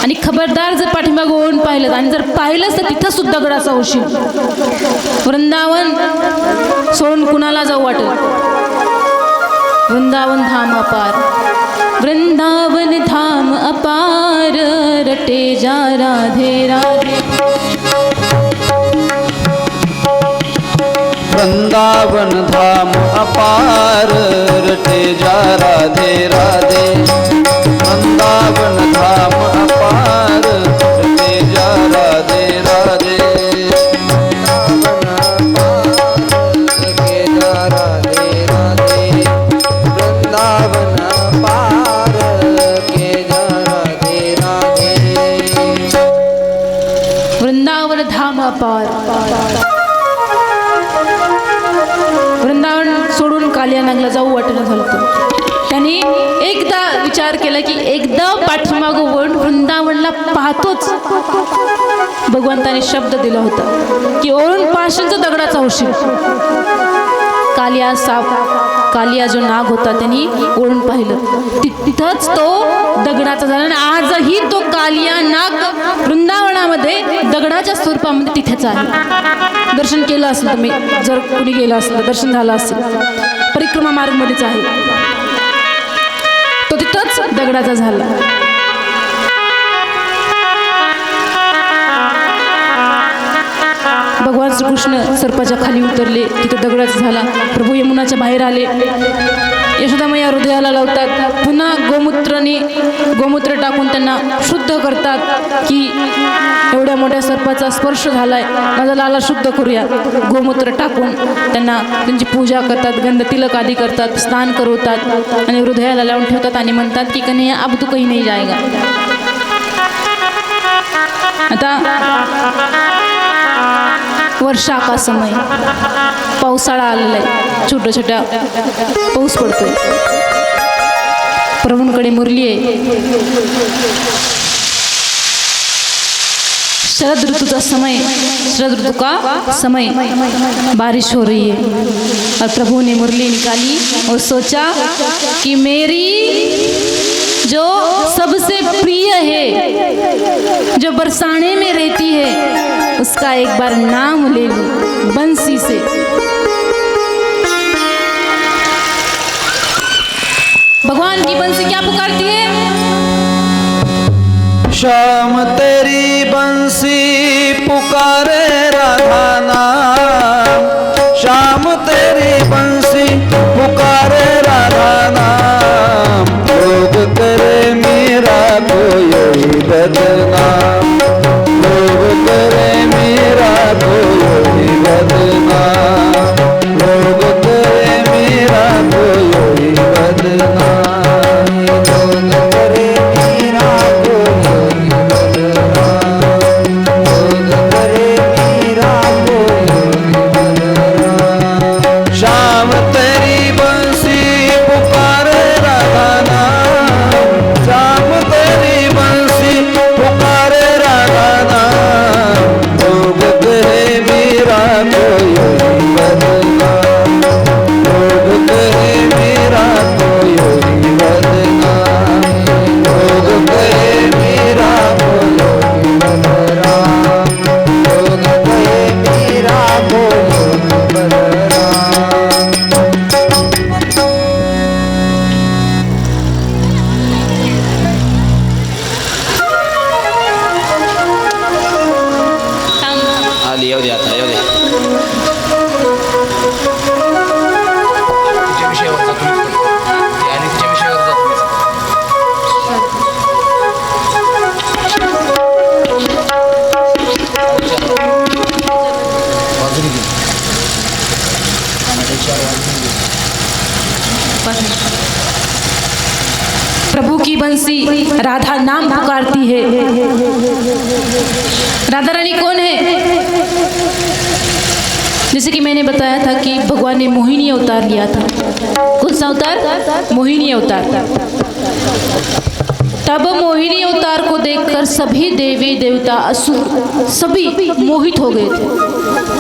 आणि खबरदार जर पाठीमागं ओढून पाहिलं आणि जर पाहिलंच तर तिथं सुद्धा दगडाचा होशील. वृंदावन सोडून कुणाला जाऊ वाटेल. वृंदावन धाम अपार, वृंदावन धाम अपार, रटे जा राधे राधे. वृंदावन धाम अपार, रटे जा राधे राधे. वृंदावन धाम अपार, रटे जा राधे राधे. वृंदावन पार के जा राधे राधे. वृंदावन धाम अपार. वृंदावन सोडून कालिया नागला जाऊ वाटेना झालं होतं. त्यांनी एकदा विचार केला की एकदा पाठीमागं वळून वृंदावनला पाहतोच. भगवंताने शब्द दिला होता की ओळून पाहशील तर दगडाचा होशील. कालिया जो नाग होता त्यांनी ओढून पाहिलं, तिथंच तो दगडाचा झाला. आणि आजही तो कालिया नाग वृंदावनामध्ये दगडाच्या स्वरूपामध्ये तिथेच आहे. दर्शन केलं असेल तुम्ही, जर कुणी गेलं असेल तर दर्शन झालं असेल. परिक्रमा मार्गमध्येच आहे तो, तिथंच दगडाचा झाला. भगवान श्रीकृष्ण सर्पाच्या खाली उतरले, तिथे दगडाचा झाला. प्रभू यमुनाच्या बाहेर आले, यशोदामय्या हृदयाला लावतात, पुन्हा गोमूत्र टाकून त्यांना शुद्ध करतात की एवढ्या मोठ्या सर्पाचा स्पर्श झालाय, माझा लाला शुद्ध करूया. गोमूत्र टाकून त्यांना त्यांची पूजा करतात, गंध तिलक आदी करतात, स्नान करवतात आणि हृदयाला लावून ठेवतात आणि म्हणतात की कन्हैया अब तू कहीं नहीं जाएगा. आता वर्षा का समय, पावसाळा आलेला आहे, छोट्या छोट्या पाऊस पडतोय. प्रभूंकडे मुरली आहे. शरद ऋतु का समय, बारिश हो रही है. और प्रभु ने मुरली निकाली और सोचा कि मेरी जो सबसे प्रिय है, जो बरसाने में रहती है, उसका एक बार नाम ले लूं बंसी से. भगवान की बंसी क्या पुकारती है? श्याम तेरी बंसी पुकारे राधा नाम, श्याम तेरी बंसी पुकारे राधा नाम. लोग करे मेरा कोई बदनाम, लोग करे मेरा कोई बदनाम, लोग करे मेरा कोई बदनाम, लोग करे मेरा कोई बदनाम, लोग करे मेरा कोई बदनाम. श्याम तेरी बंसी पुकारे राधा नाम, श्याम तेरी बंसी पुकारे राधा नाम. लोग कहे मेरा कोई बदनाम, लोग कहे मेरा कोई बदनाम, लोग कहे मेरा कोई बदनाम, लोग कहे मेरा कोई बदनाम. आली, येऊ दे आता, येऊ दे. तिच्या विषयावर जा तुम्ही. ती आली तिच्या विषयावर जा तुम्ही. बाजूला घे. प्रभु की बंसी राधा नाम पुकारती है. राधा रानी कौन है? जैसे कि मैंने बताया था कि भगवान ने मोहिनी अवतार लिया था. कौन सा अवतार? मोहिनी अवतार. तब मोहिनी अवतार को देखकर सभी देवी देवता असुर सभी मोहित हो गए थे.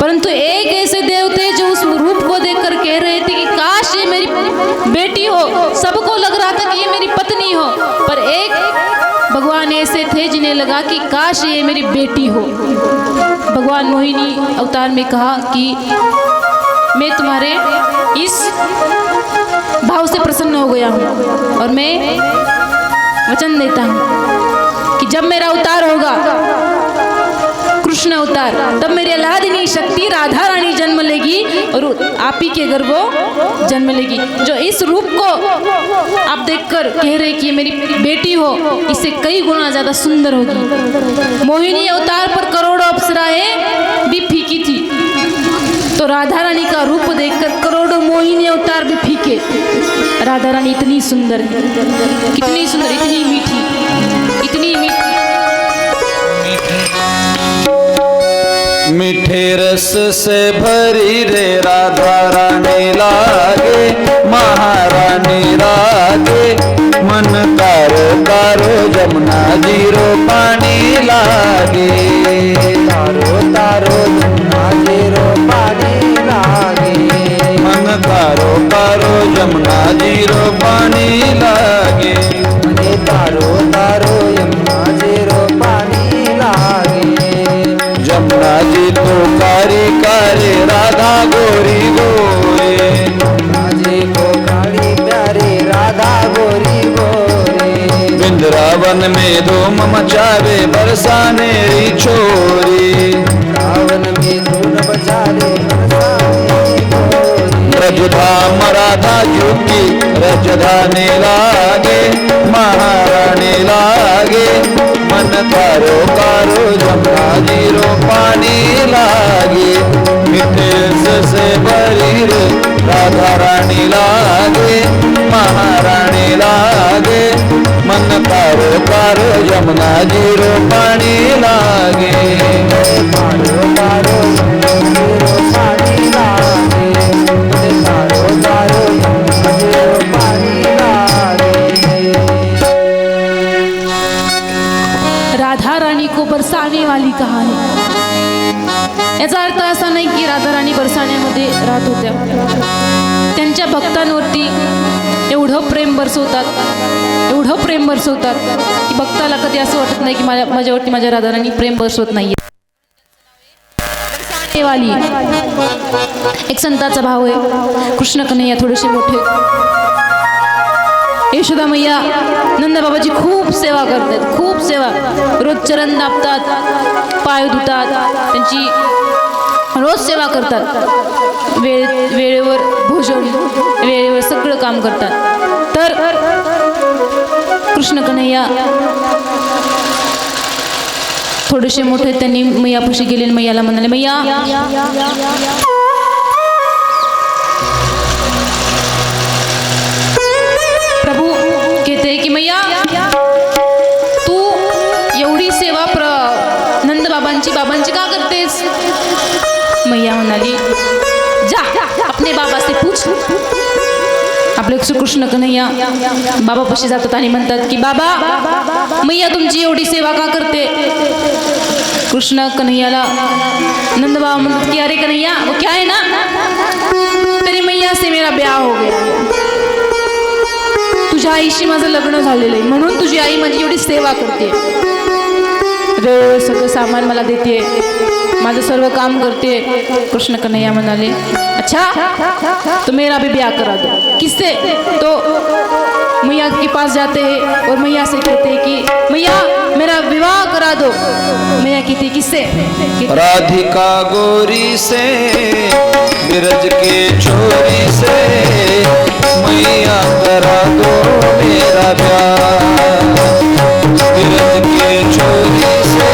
परंतु एक ऐसे देव थे जो उस रूप को देखकर कह रहे थे कि काश ये मेरी बेटी हो. सबको लग रहा था कि ये मेरी पत्नी हो, पर एक भगवान ऐसे थे जिन्हें लगा कि काश ये मेरी बेटी हो. भगवान मोहिनी अवतार में कहा कि मैं तुम्हारे इस भाव से प्रसन्न हो गया हूँ और मैं वचन देता हूँ कि जब मेरा अवतार होगा कृष्ण अवतार, तब मेरी आह्लादिनी शक्ति राधा रानी जन्म लेगी और आप ही के घर वो जन्म लेगी. जो इस रूप को आप देखकर कह रहे कि ये मेरी बेटी हो, इससे कई गुना ज़्यादा सुंदर होगी. मोहिनी अवतार पर करोड़ों अप्सराएं भी फीकी थी, तो राधा रानी का रूप देखकर करोड़ों मोहिनी अवतार भी फीके. राधा रानी इतनी सुंदर है, कितनी सुंदर, इतनी मीठी, इतनी मीठी. मीठे रस से भरी रे राधा रानी लागे, महारानी रागे. मन तारो तारो जमुना जीरो पानी लागे, तारो तारो जमुना जीरो पानी लागे. मन तारो तारो जमुना जीरो पानी लागे म्हणे तारो तारो यमुना जीरो पाणी लागे जमुना जी तो कारी कारी राधा गोरी गोरे माझे को काळी प्यारे राधा गोरी गोरे वृंदावन में धूम मचावे बरसाने री छोरी रावण में धून बजारे बरसाने गोरी ब्रजधाम राधा झुकी रजधानी लागे महारानी लागे मन कारो कारो जमुना जीरो पानी लागे मीठे से भरी रे राधा रानी लागे महारानी लागे मन कारो कारो जमुना जीरो पानी लागे तारो तारो जीरो पाणी लागे तारो तारो जीरो पाणी लागे राधा रानी को बरसाने वाली कहाणी. याचा अर्थ असा नाही की राधा राणी बरसाण्यामध्ये राहत होत्या. त्यांच्या भक्तांवरती एवढं प्रेम बरसवतात की भक्ताला कधी असं वाटत नाही की माझ्यावरती माझ्या राधा राणी प्रेम बरसवत नाहीये. वाली एक संताचा भाव आहे. कृष्ण कन्हैया थोडेसे मोठे. यशोदा मैया नंदबाबाची खूप सेवा करतात, खूप सेवा. रोज चरण दाबतात, पाय धुतात, त्यांची रोज सेवा करतात. वेळेवर भोजन, वेळेवर सगळं काम करतात. तर कृष्ण कन्हैया थोडेसे मोठे. त्यांनी मैयापाशी गेले, मैयाला म्हणाले, मैया प्रभू कहते हैं कि मैया तू एवढी सेवा नंद बाबांची का करतेस. मैया म्हणाली, जा अपने बाबा से पूछ. आपले कृष्ण कन्हैया बाबापाशी जातात आणि म्हणतात की बाबा मैया तुमची एवढी सेवा का करते. कृष्ण कन्हैयाला नंद बाबा म्हणतात की अरे कन्हैया वो क्या है ना, तेरी मैया से मेरा ब्याह हो गया. तुझ्या आईशी माझं लग्न झालेलं आहे म्हणून तुझी आई माझी एवढी सेवा करते. वेळेवर सगळं सामान मला देते, माझं सर्व काम करते. कृष्ण कन्हैया म्हणाले, अच्छा तो मेरा भी ब्याह करा दो. किससे. तो मैया के पास जाते हैं और मैया से कहते हैं कि मैया मेरा विवाह करा दो. मैया कहती किससे. राधिका गोरी से बिरज के छोरी से मैया करा दो मेरा ब्याह. बिरज के छोरी से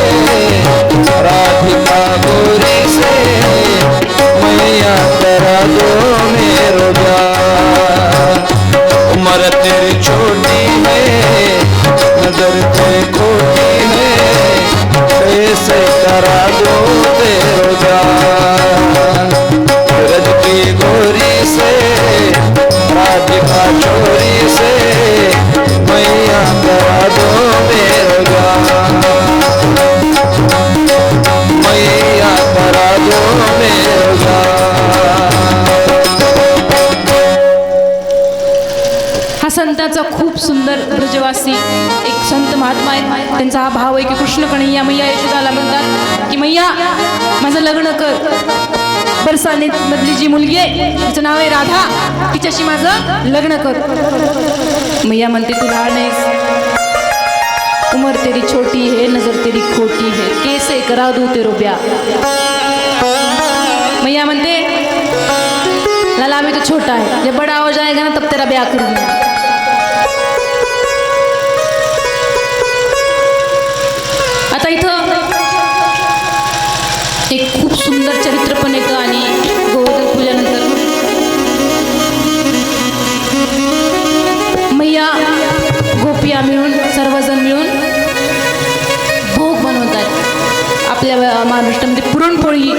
राधिका गोरी से मैया करा दो मेरो ब्याह. उम्र तेरी छोटी है नजर तेरी खोटी है कैसे करा दो तेरो ब्याह. ब्रज की गोरी से राधिका छोरी से मैया करा दो मेरो ब्याह. मैया करा दो मेरो ब्याह. हा संताचा खूप सुंदर ब्रजवासी एक संत महात्मा आहे. त्यांचा हा भाव आहे की कृष्ण कन्हैया मैया यशोदाला म्हणतात की मैया माझं लग्न कर. बरसाने मधली जी मुलगी आहे तिचं नाव आहे राधा, तिच्याशी माझं लग्न कर. मैया म्हणते तू लहान आहेस, उमर तेरी छोटी है नजर तेरी खोटी है, कैसे करा दूं तेरो ब्याह. मैया म्हणते लाला अभी तो छोटा है, जब बड़ा हो जाएगा ना तब तेरा ब्याह करूंगा. आता इथं एक खूप सुंदर चरित्र पण येतं आणि गोवर्धन पूजेनंतर मैया गोपिया मिळून सर्वजण मिळून भोग बनवतात. आपल्या महाराष्ट्रामध्ये पुरणपोळी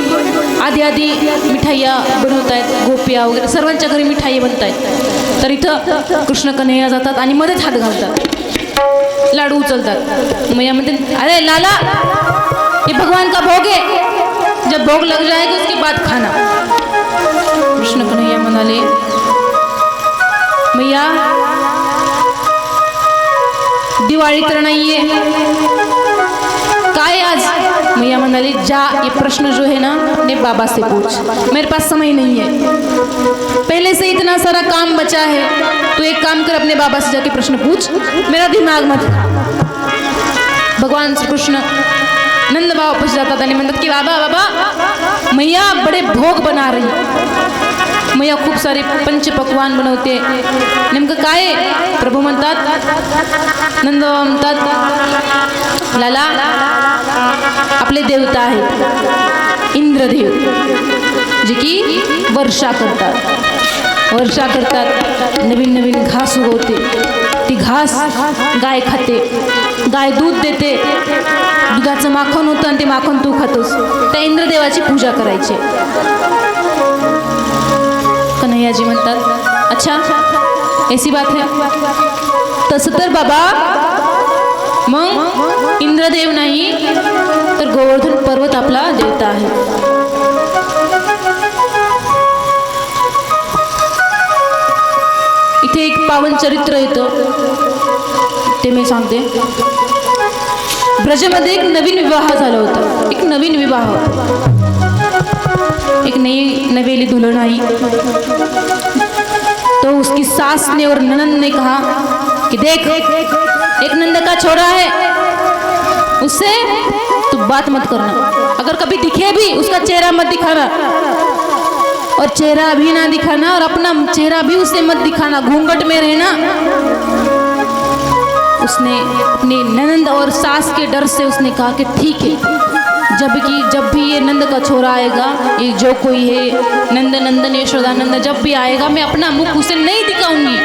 आधी मिठाईया बनवत आहेत. गोपिया वगैरे सर्वांच्या घरी मिठाई बनत आहेत. तर इथं कृष्ण कन्हैया जातात आणि मध्येच हात घालतात, लाडू उचलतात. मैया म्हणते अरे लाला ये भगवान का भोग है, जब भोग लग जाएगा उसके बाद खाना. कृष्ण कन्हैया म्हणाले दिवाळी तर नाहीये काय आज मैया म्हणाली जा ये प्रश्न जो है ना अपने बाबा से पूछ मेरे पास समय नहीं है पहले से इतना सारा काम बचा है तू एक काम कर अपने बाबा से जाके प्रश्न पूछ मेरा दिमाग मत खा भगवान श्री कृष्ण नंद बाबा पूछ जाता था म्हणतात की बाबा बाबा मैया बडे भोग बना रही मैया खूप सारे पंच पक्वान बनवते नेमकं काय प्रभू म्हणतात नंद बाबा म्हणतात लाला आपले देवता आहेत इंद्रदेव जे की वर्षा करतात नवीन नवीन घास उगवते ती घास गाय खाते गाय दूध देते दुधाचं माखन होतं आणि ते माखन तू खातोस त्या इंद्रदेवाची पूजा करायची कन्हैयाजी म्हणतात अच्छा ऐसी बात है तसं तर बाबा मग इंद्रदेव नाही तर गोवर्धन पर्वत आपला देवता आहे इथे एक पावन चरित्र येतं ते मी सांगते ब्रजमध्ये एक नवीन विवाह झाला होता एक नवीन विवाह एक नई नवेली दुल्हन आई तो उसकी सास ने और ननंद ने कहा कि देख एक नंद का छोरा है उससे तू बात मत करना अगर कभी दिखे भी उसका चेहरा मत दिखाना और चेहरा भी ना दिखाना और अपना चेहरा भी उसे मत दिखाना घूंघट में रहना उसने अपनी ननंद और सास के डर से उसने कहा कि ठीक है जब भी ये नंद का छोरा आएगा ये जो कोई है नंद नंदन यशोदानंद जब भी आएगा मैं अपना मुख उसे नहीं दिखाऊंगी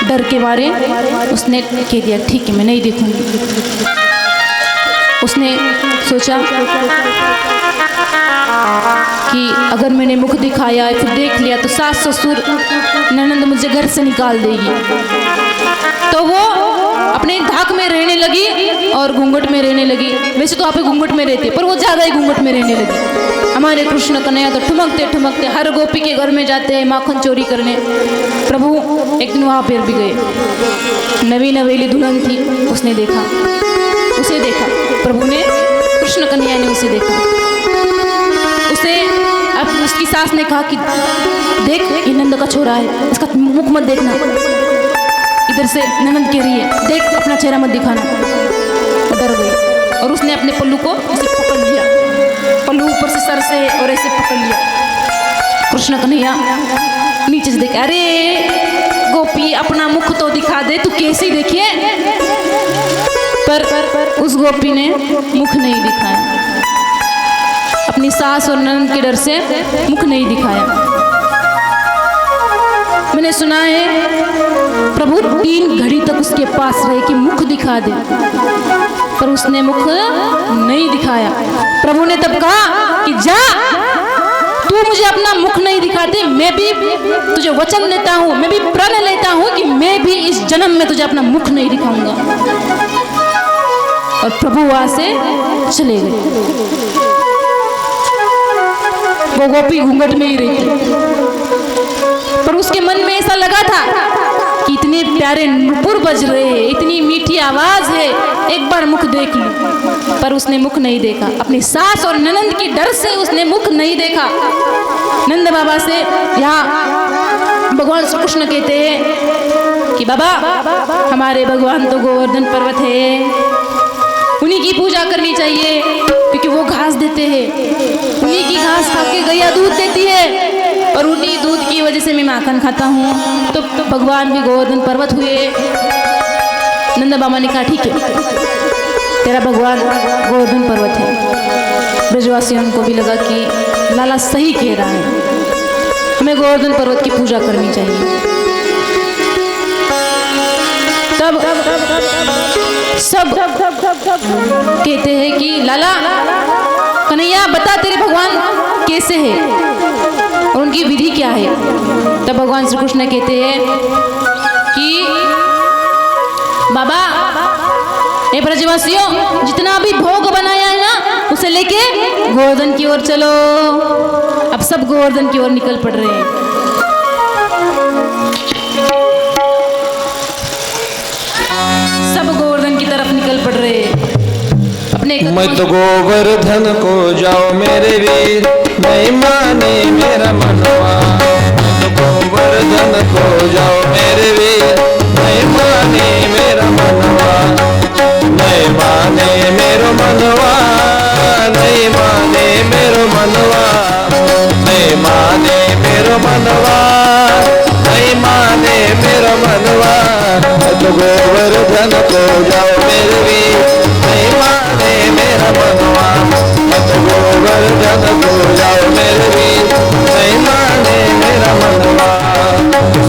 डर के मारे उसने कह दिया ठीक है मैं नहीं देखूंगी उसने सोचा कि अगर मैंने मुख दिखाया फिर देख लिया तो सास ससुर ननंद मुझे घर से निकाल देगी तो वो अपने धाक में रहने लगी और घूंघट में रहने लगी वैसे तो आप घूंघट में रहते पर वो ज़्यादा ही घूंघट में रहने लगी हमारे कृष्ण कन्हैया तो ठुमकते ठुमकते हर गोपी के घर में जाते हैं माखन चोरी करने प्रभु एक दिन वहाँ पर भी गए नवी नवेली दुल्हन थी उसने देखा उसे देखा प्रभु ने कृष्ण कन्हैया ने उसे देखा उसे अब उसकी सास ने कहा कि देख ये नंद का छोरा है इसका मुख मत देखना इधर से ननंद कह रही है देख अपना चेहरा मत दिखाना वो डर गई और उसने अपने पल्लू को ऐसे पकड़ लिया पल्लू ऊपर से सर से और ऐसे पकड़ लिया कृष्ण कन्हैया नीचे से देखे अरे गोपी अपना मुख तो दिखा दे तू कैसे देखिए पर उस गोपी ने मुख नहीं दिखाया अपनी सास और ननंद के डर से मुख नहीं दिखाया मैंने सुना है प्रभु 3 घड़ी तक उसके पास रहे कि मुख दिखा दे पर उसने मुख नहीं दिखाया प्रभु ने तब कहा कि जा तू मुझे अपना मुख नहीं दिखाते मैं भी तुझे वचन देता हूँ मैं भी प्रण लेता हूँ कि मैं भी इस जन्म में तुझे अपना मुख नहीं दिखाऊंगा और प्रभु वहां से चले गए वो गोपी घूंघट में ही रही थी पर उसके मन में ऐसा लगा था कि इतने प्यारे नुपुर बज रहे हैं इतनी मीठी आवाज है एक बार मुख देख लूं पर उसने मुख नहीं देखा अपनी सास और ननंद की डर से उसने मुख नहीं देखा नंद बाबा से यहाँ भगवान श्री कृष्ण कहते हैं कि बाबा हमारे भगवान तो गोवर्धन पर्वत है उन्हीं की पूजा करनी चाहिए क्योंकि वो घास देते हैं उन्हीं की घास खा के गैया दूध देती है और उन्हीं दूध की वजह से मैं माखन खाता हूँ तो भगवान भी गोवर्धन पर्वत हुए नंद बाबा ने कहा ठीक है तेरा भगवान गोवर्धन पर्वत है ब्रजवासियों को भी लगा कि लाला सही कह रहा है हमें गोवर्धन पर्वत की पूजा करनी चाहिए तब सब कहते हैं कि लाला कन्हैया बता तेरे भगवान कैसे है और उनकी विधि क्या है तब भगवान श्री कृष्ण कहते हैं कि बाबा हे ब्रजवासियों जितना भी भोग बनाया है ना उसे लेके गोवर्धन की ओर चलो अब सब गोवर्धन की ओर निकल पड़ रहे हैं सब निकल पड़ रहे अपने मत गोवर्धन को जाओ मेरे वीर, नहीं माने मेरा मनवा। मत गोवर्धन को जाओ मेरे वीर, नहीं माने मेरा मनवा। नहीं माने मेरो मनवा, नहीं माने मेरो मनवा, नहीं माने मेरो मनवा, नहीं माने मेरो मनवा। मत गोवर्धन को जाओ मेरे वीर, नहीं माने मेरा मनवा। मत गोवर्धन को जाओ मेरे वीर, नहीं माने मेरा मनवा।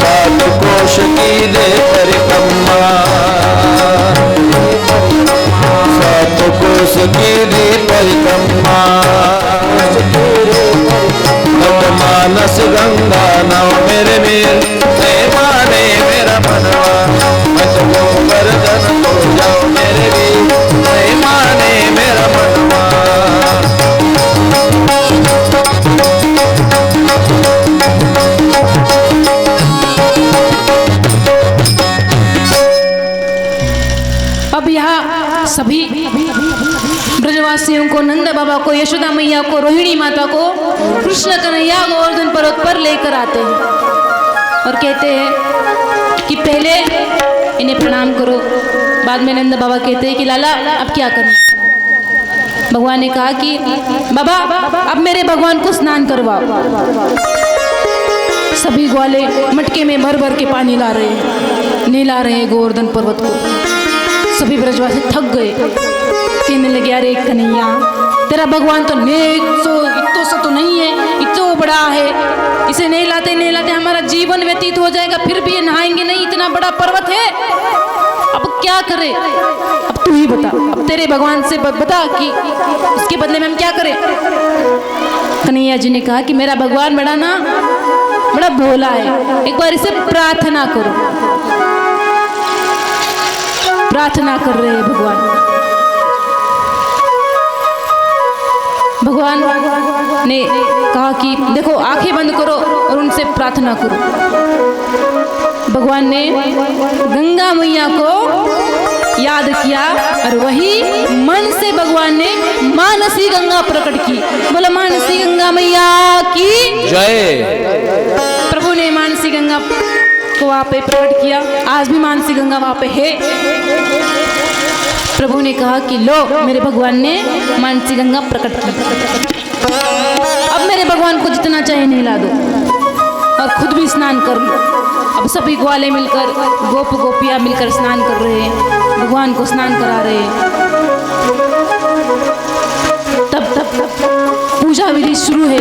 सात कोश की दे परिक्रमा, सात कोश की दे परिक्रमा। तब मानस गंगा नाव मेरे वीर, नहीं माने मेरा मनवा। मत गोवर्धन को जाओ मेरे वीर, नहीं माने मेरा मनवा। अब यहाँ सभी ब्रजवासियों को, नंद बाबा को, यशोदा मैया को, रोहिणी माता को कृष्ण कन्हैया गोवर्धन पर्वत पर लेकर आते हैं और कहते हैं कि पहले इन्हें प्रणाम करो। बाद में नंद बाबा कहते हैं कि लाला अब क्या करना। भगवान ने कहा कि बाबा अब मेरे भगवान को स्नान करवाओ। सभी ग्वाले मटके में भर भर के पानी ला रहे हैं, नहला रहे हैं गोवर्धन पर्वत को। सभी ब्रजवासी थक गए, कहने लगे अरे कन्हैया तेरा भगवान तो इतो सा तो नहीं है, इतो बड़ा है, इसे नहलाते नहलाते हमारा जीवन व्यतीत हो जाएगा, फिर भी ये नहाएंगे नहीं, इतना बड़ा पर्वत है, अब क्या करें। अब तू ही बता, अब तेरे भगवान से बता कि उसके बदले में हम क्या करें। कन्हैया जी ने कहा कि मेरा भगवान बड़ा भोला है, एक बार इसे प्रार्थना करो। प्रार्थना कर रहे हैं भगवान। भगवान ने कहा कि देखो आंखें बंद करो और उनसे प्रार्थना करो। भगवान ने गंगा मैया को याद किया और वही मन से भगवान ने मानसी गंगा प्रकट की। बोला मानसी गंगा मैया की जय। प्रभु ने मानसी गंगा को वहाँ पे प्रकट किया। आज भी मानसी गंगा वहाँ पे है। प्रभु ने कहा कि लो मेरे भगवान ने मानसी गंगा प्रकट की, अब मेरे भगवान को जितना चाहिए नहला दो और खुद भी स्नान कर लो। अब सभी ग्वाले मिलकर, गोप गोपियाँ मिलकर स्नान कर रहे हैं, भगवान को स्नान करा रहे हैं। तब पूजा विधि शुरू है।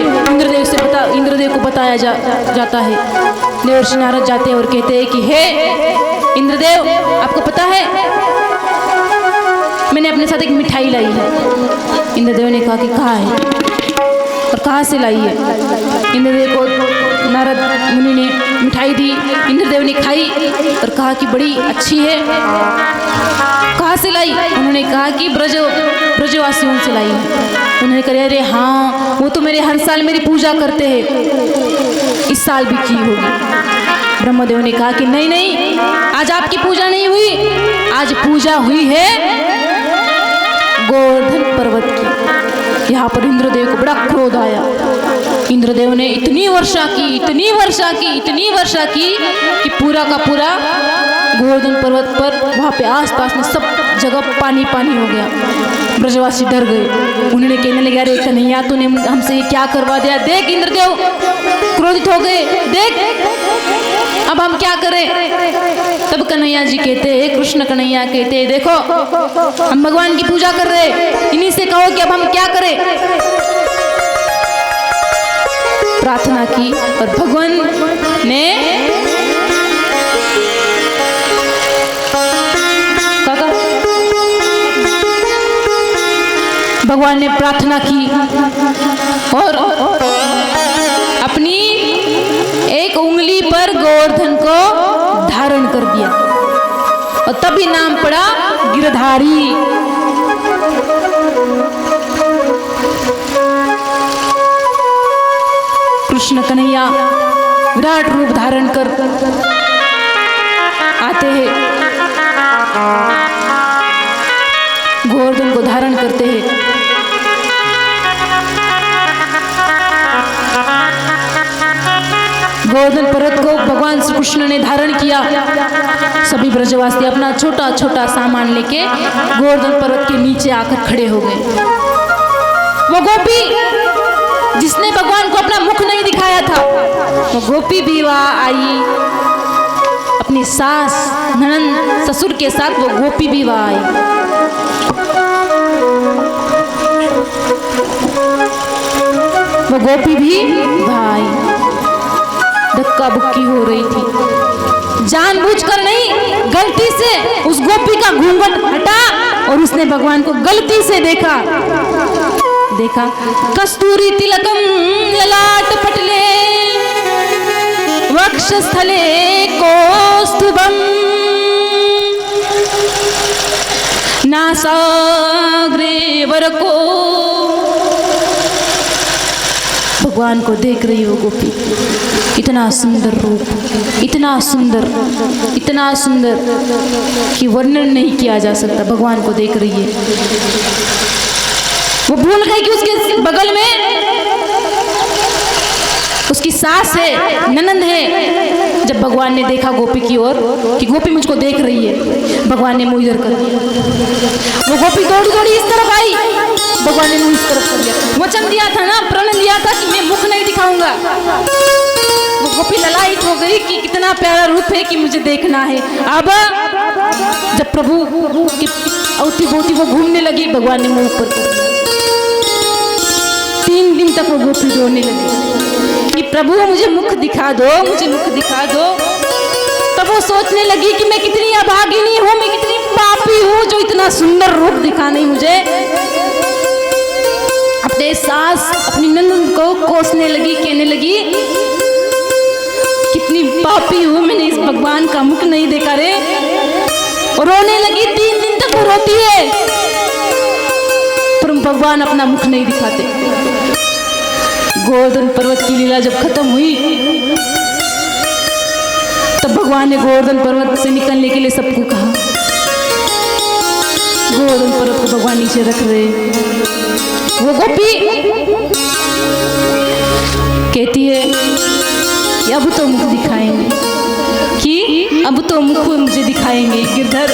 इंद्रदेव को बताया जाता है। देवर्षि नारद जाते हैं और कहते हैं कि हे इंद्रदेव आपको पता है मैंने अपने साथ एक मिठाई लाई है। इंद्रदेव ने कहा कि कहाँ है और कहाँ से लाई है। इंद्रदेव को नारद मुनि ने मिठाई दी, इंद्रदेव ने खाई और कहा कि बड़ी अच्छी है। कहाँ से लाई? उन्होंने कहा कि ब्रजवासियों से लाई है। उन्होंने कहा अरे हाँ वो तो मेरे हर साल मेरी पूजा करते हैं, इस साल भी की होगी। ब्रह्मदेव ने कहा कि नहीं आज आपकी पूजा नहीं हुई, आज पूजा हुई है गोवर्धन पर्वत की। यहाँ पर इंद्रदेव को बड़ा क्रोध आया। इंद्रदेव ने इतनी वर्षा की कि पूरा का पूरा गोवर्धन पर्वत पर वहाँ पे आसपास में सब जगह पानी हो गया। ब्रजवासी डर गए। उन्होंने कहने लगे अरे कन्हैया तूने हमसे ये क्या करवा दिया। देख इंद्रदेव क्रोधित हो गए, देख अब हम क्या करें। तब कन्हैया जी कहते हैं, कृष्ण कन्हैया कहते हैं देखो हम भगवान की पूजा कर रहे हैं, इन्हीं से कहो कि अब हम क्या करें। प्रार्थना की और भगवान ने प्रार्थना की और अपनी एक उंगली पर गोवर्धन को धारण कर दिया और तभी नाम पड़ा गिरधारी। कृष्ण कन्हैया विराट रूप धारण कर आते हैं गोवर्धन को धारण करते हैं। गोवर्धन पर्वत को भगवान श्री कृष्ण ने धारण किया। सभी ब्रजवासी अपना छोटा छोटा सामान लेके गोवर्धन पर्वत के नीचे आकर खड़े हो गए। वो गोपी जिसने भगवान को अपना मुख नहीं दिखाया था, वो गोपी भी वहां आई। अपनी सास ननंद ससुर के साथ वो गोपी भी वहां आई। वो गोपी भी वहां आई। धक्का बुक्की हो रही थी। जानबूझकर नहीं, गलती से उस गोपी का घूंघट हटा और उसने भगवान को गलती से देखा। कस्तूरी तिलकम ललाट पटले वक्षस्थले कौस्तुभम नासाग्रे वरको। भगवान को देख रही हो गोपी। इतना सुंदर रूप, इतना सुंदर कि वर्णन नहीं किया जा सकता। भगवान को देख रही है। वो भूल गई कि उसके बगल में उसकी सास है, ननंद है। जब भगवान ने देखा गोपी की ओर कि गोपी मुझको देख रही है, भगवान ने मुंह इधर कर दिया। वो गोपी दौड़ी दौड़ी इस तरफ आई, भगवान ने मुंह इस तरफ कर दिया। वचन दिया था ना, प्रण दिया था कि मैं मुख नहीं दिखाऊंगा। वो गोपी ललायित हो गई कि कितना प्यारा रूप है कि मुझे देखना है। अब जब प्रभु की औती बोती वो घूमने लगी, भगवान ने मुंह ऊपर कर दिया। 3 दिन तक वो गोपी रोने लगी कि प्रभु मुझे मुख दिखा दो, मुझे मुख दिखा दो। तब वो सोचने लगी कि मैं कितनी अभागिनी हूँ, मैं कितनी पापी हूँ जो इतना सुंदर रूप दिखा नहीं मुझे। अपने सास अपनी ननद को कोसने लगी, कहने लगी कितनी पापी हूँ, मैंने इस भगवान का मुख नहीं देखा रे। और रोने लगी। 3 दिन तक वो रोती है पर भगवान अपना मुख नहीं दिखाते। गोवर्धन पर्वत की लीला जब खत्म हुई तब भगवान ने गोवर्धन पर्वत से निकलने के लिए सबको कहा। गोवर्धन पर्वत को भगवान नीचे रख रहे। वो गोपी कहती है कि अब तो मुख दिखाएंगे, कि अब तो मुख मुझे दिखाएंगे गिरधर,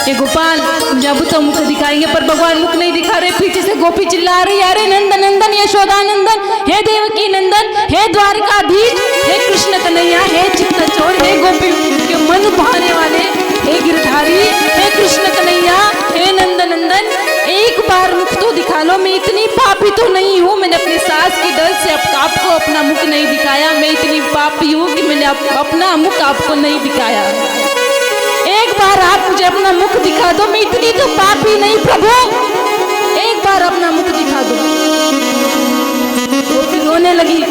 ये गोपाल मुझे अब तो मुख दिखाएंगे। पर भगवान मुख नहीं दिखा रहे। पीछे से गोपी चिल्ला रही, अरे नंदन नंदन, यशोदानंदन, हे देवकी नंदन, हे द्वारकाधीश, हे कृष्ण कन्हैया, हे चित्तचोर, हे गोपी के मन भाने वाले, हे गिरधारी, हे कृष्ण कन्हैया, हे नंदनंदन, एक बार मुख तो दिखा लो। मैं इतनी पापी तो नहीं हूँ, मैंने अपनी सास की डर से आपको अपना मुख नहीं दिखाया। मैं इतनी पापी हूँ कि मैंने अपना मुख आपको नहीं दिखाया। एक बार आप मुझे अपना मुख दिखा दो। मैं इतनी तो पापी नहीं प्रभु, एक बार अपना मुख दिखा दो। गोपी रोने लगी,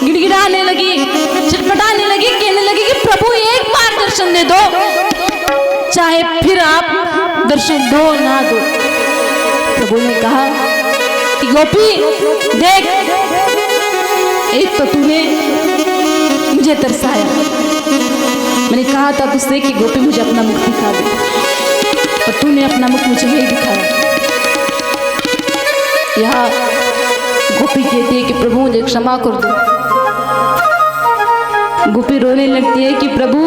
गिड़गिड़ाने लगी, छटपटाने लगी, कहने लगी कि प्रभु एक बार दर्शन दे दो, चाहे फिर आप दर्शन दो ना दो। प्रभु ने कहा कि गोपी देख, एक तो तूने मुझे तरसाया, मैंने कहा था तुझसे कि गोपी मुझे अपना मुख दिखा दे, और तूने अपना मुख मुझे नहीं दिखाया। यहाँ गोपी कहती है कि प्रभु मुझे क्षमा कर दो। गोपी रोने लगती है कि प्रभु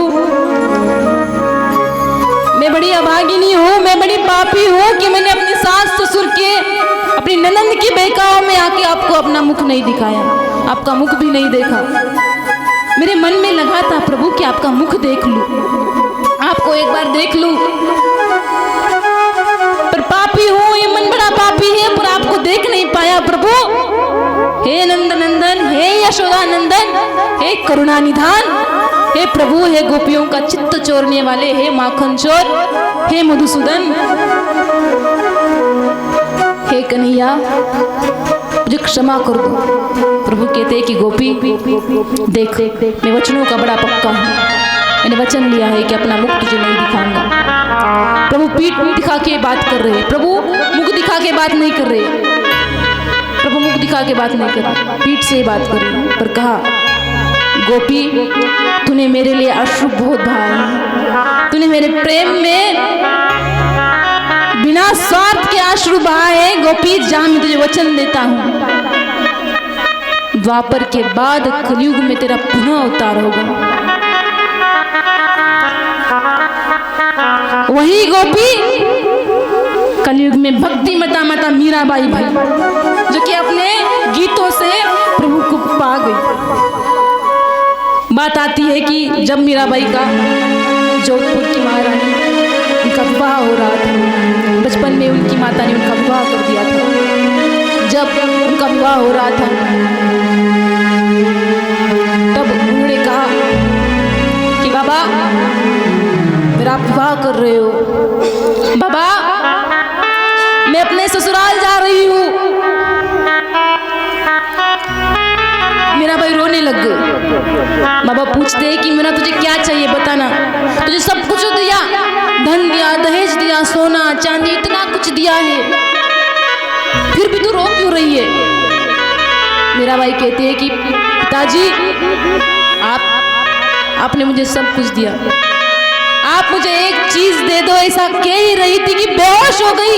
मैं बड़ी अभागिनी हूँ, मैं बड़ी पापी हूँ कि मैंने अपने सास ससुर के, अपनी ननंद की बेकाओं में आके आपको अपना मुख नहीं दिखाया, आपका मुख भी नहीं देखा। मेरे मन में लगा था प्रभु कि आपका मुख देख लूं, आपको एक बार देख लूं, पर पापी हूँ, ये मन बड़ा पापी है, पर आपको देख नहीं पाया प्रभु। हे नंदनंदन, हे यशोदानंदन, हे करुणा निधान, हे प्रभु, हे गोपियों का चित्त चोरने वाले, हे माखन चोर, हे मधुसूदन, हे कन्हैया, मुझे क्षमा कर दो। प्रभु कहते हैं कि गोपी देख, मैं वचनों का बड़ा पक्का हूँ, मैंने वचन लिया है कि अपना मुख तुझे नहीं दिखाऊंगा। प्रभु पीठ दिखा के बात कर रहे हैं, प्रभु मुख दिखा के बात नहीं कर रहे, प्रभु मुख दिखा के बात नहीं कर रहे, पीठ से बात कर रहे। पर कहा गोपी तूने मेरे लिए अश्रु बहुत बहाए, तूने मेरे प्रेम में बिना स्वार्थ के अश्रु बहाए गोपी जा मैं तुझे वचन देता हूँ, द्वापर के बाद कलयुग में तेरा पुनः अवतार होगा। वही गोपी कलयुग में भक्ति माता माता मीराबाई भाई, जो कि अपने गीतों से प्रभु को पा गई। बात आती है कि जब मीराबाई का जोधपुर की महारानी उनका विवाह हो रहा था, बचपन में उनकी माता ने उनका विवाह कर दिया था। जब उनका विवाह हो रहा था तब उन्होंने कहा कि बाबा मेरा आप विवाह कर रहे हो, बाबा मैं अपने ससुराल जा रही हूँ। मीराबाई रोने लग गई। बाबा पूछते हैं कि मेरा तुझे क्या चाहिए बताना, तुझे सब कुछ दिया, धन दिया, दहेज दिया, सोना चांदी इतना कुछ दिया है, फिर भी तू रो क्यों रही है? मीराबाई कहती है कि पिताजी आपने मुझे सब कुछ दिया, आप मुझे एक चीज दे दो। ऐसा कह ही रही थी कि बेहोश हो गई।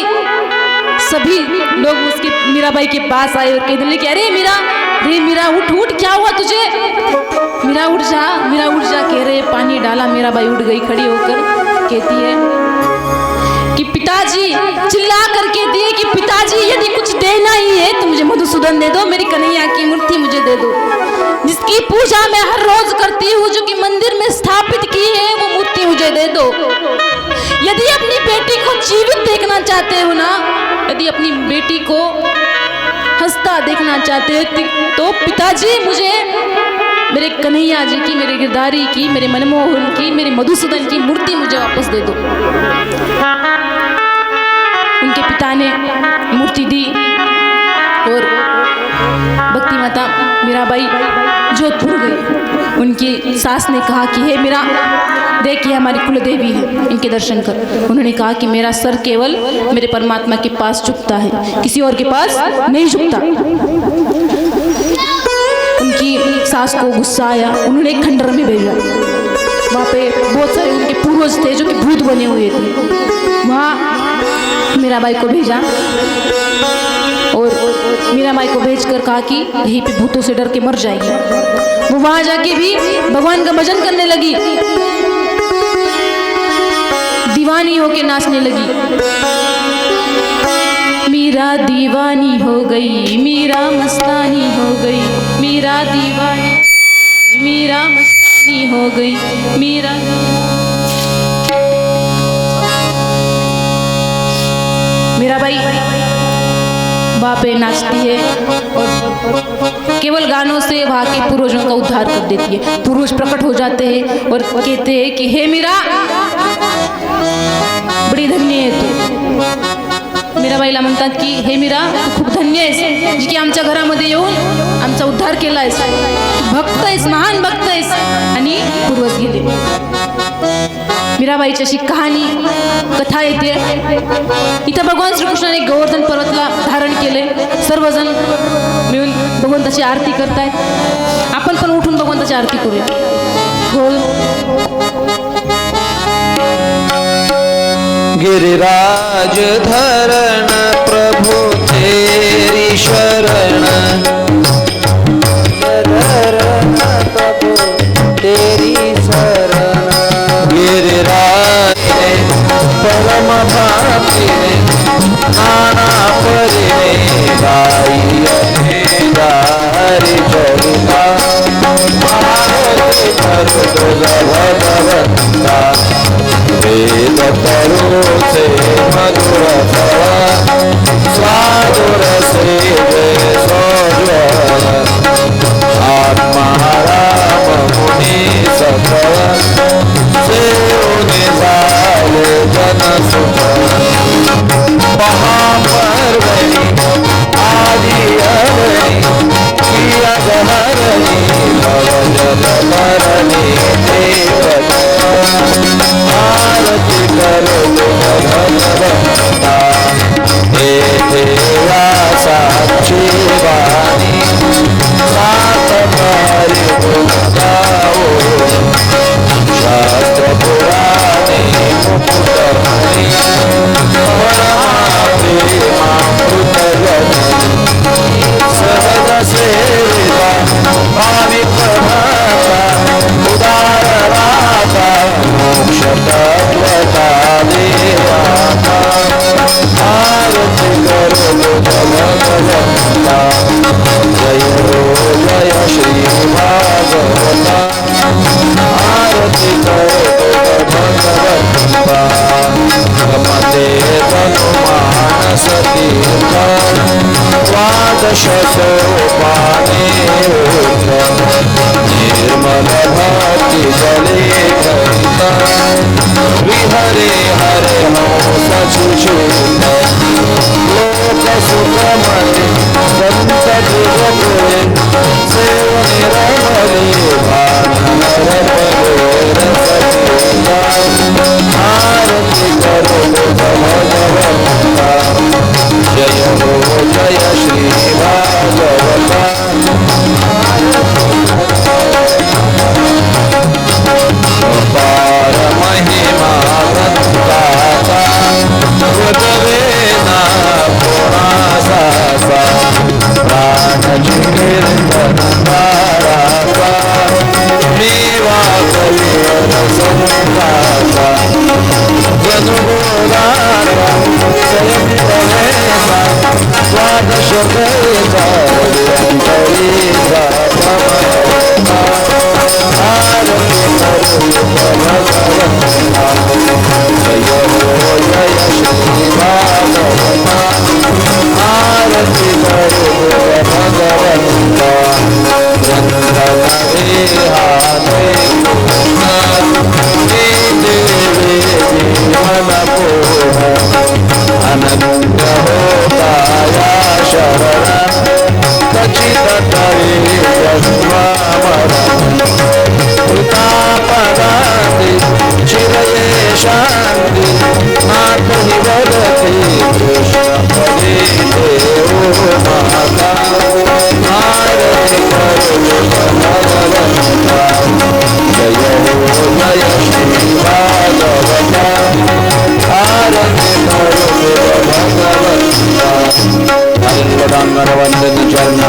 सभी लोग उसके मीराबाई के पास आए और कहने लगे अरे मीरा उठ उठ, क्या हुआ तुझे? मीरा उठ जा, मीरा उठ जा कह रहे, पानी डाला, मीराबाई उठ गई खड़ी होकर, कहती है कि पिताजी, चिल्ला कर कहती है कि पिताजी यदि कुछ देना ही है तो मुझे मधुसूदन दे दो, मेरी कन्हैया की मूर्ति मुझे दे दो, जिसकी पूजा मैं हर रोज करती हूँ, जो कि मंदिर में स्थापित की है, वो मूर्ति मुझे दे दो। यदि अपनी बेटी को जीवित देखना चाहते हो ना, यदि अपनी बेटी को हंसता देखना चाहते हैं तो पिताजी मुझे मेरे कन्हैया जी की, मेरे गिरधारी की, मेरे मनमोहन की, मेरे मधुसूदन की मूर्ति मुझे वापस दे दो। उनके पिता ने मूर्ति दी और भक्ति माता मीराबाई जोधपुर गई। उनकी सास ने कहा कि हे मीरा देख, ये हमारी कुल देवी है, इनके दर्शन कर। उन्होंने कहा कि मेरा सर केवल मेरे परमात्मा के पास झुकता है, किसी और के पास नहीं झुकता। उनकी सास को गुस्सा आया, उन्होंने एक खंडर में भेजा। वहाँ पे बहुत सारे उनके पूर्वज थे जो कि भूत बने हुए थे, वहाँ मीराबाई को भेजा और मीराबाई को भेजकर कहा कि यहीं पे भूतों से डर के मर जाएगी। वो वहाँ जाके भी भगवान का भजन करने लगी, दीवानी होके नाचने लगी। मीरा दीवानी हो गई, मीरा मस्तानी हो गई, मीरा दीवानी, मीरा मस्तानी हो गई, मीरा। मीराबाई वहाँ पे नाचती है और केवल गानों से वहाँ के पूर्वजों का उद्धार कर देती है। पूर्वज प्रकट हो जाते हैं और कहते हैं कि हे मीरा, बड़ी धन्य आहे तू। मीराबाईला म्हणतात की हे मीरा, तू खूप धन्य आहेस, जी की आमच्या घरामध्ये येऊन आमचा उद्धार केला आहेस, भक्त आहेस, महान भक्त आहेस। आणि पूर्वज गेले। मीराबाईची अशी कहाणी कथा येते। इथं भगवान श्रीकृष्णाने गोवर्धन पर्वतला धारण केले, सर्वजण मिळून भगवंताची आरती करतायत। आपण पण उठून भगवंताची आरती करूया। बोल गिरिराज धरण प्रभु तेरी शरण, धरण प्रभु तेरी शरण। गिरिराज परम भाति नाना परिणे गाई गारी चरिता, आरती करो भगवंता, वेद करो से मधुर फला, स्वादुर से सोज्वल, आत्मा राम मुनि सकल, सेवने साले जन सुख, महापर्वणि आदि अवनि, किया गहरणी भव जल भरणी देवता, आरती करो भगवंता, हे देवा साक्षी भगवंता रमते तनु मानस तीर्थ द्वादश सोपाने निर्मल भक्ति जले करिता विहरे हरे हंस सुषुप्त लोक सुखमते संत गुरुकुले सेवने रमणे भानर आरती करो भगवंता जय हो जय श्री भागवता अपार महिमा वृत्ताता वृतवेना पुरासा प्राण कीर्तन तारासा मेवा कलियर संगासा जनुगोदारा स्वयं प्रवेशा द्वादश वेदा आरती करो भगवंता जय हो जय श्री भागवता आरती करो भगवंता वंदन विहारे देवी मन पूर्ण अनंत होता या शरण खचित करे जन्मामरण कृतापदाति चिरये शान्ति नाहि वदति कृष्ण पदे देवो माता आरति करो भगवंता जय हो जय श्री भागवता आरति करो भगवंता वंदन चरण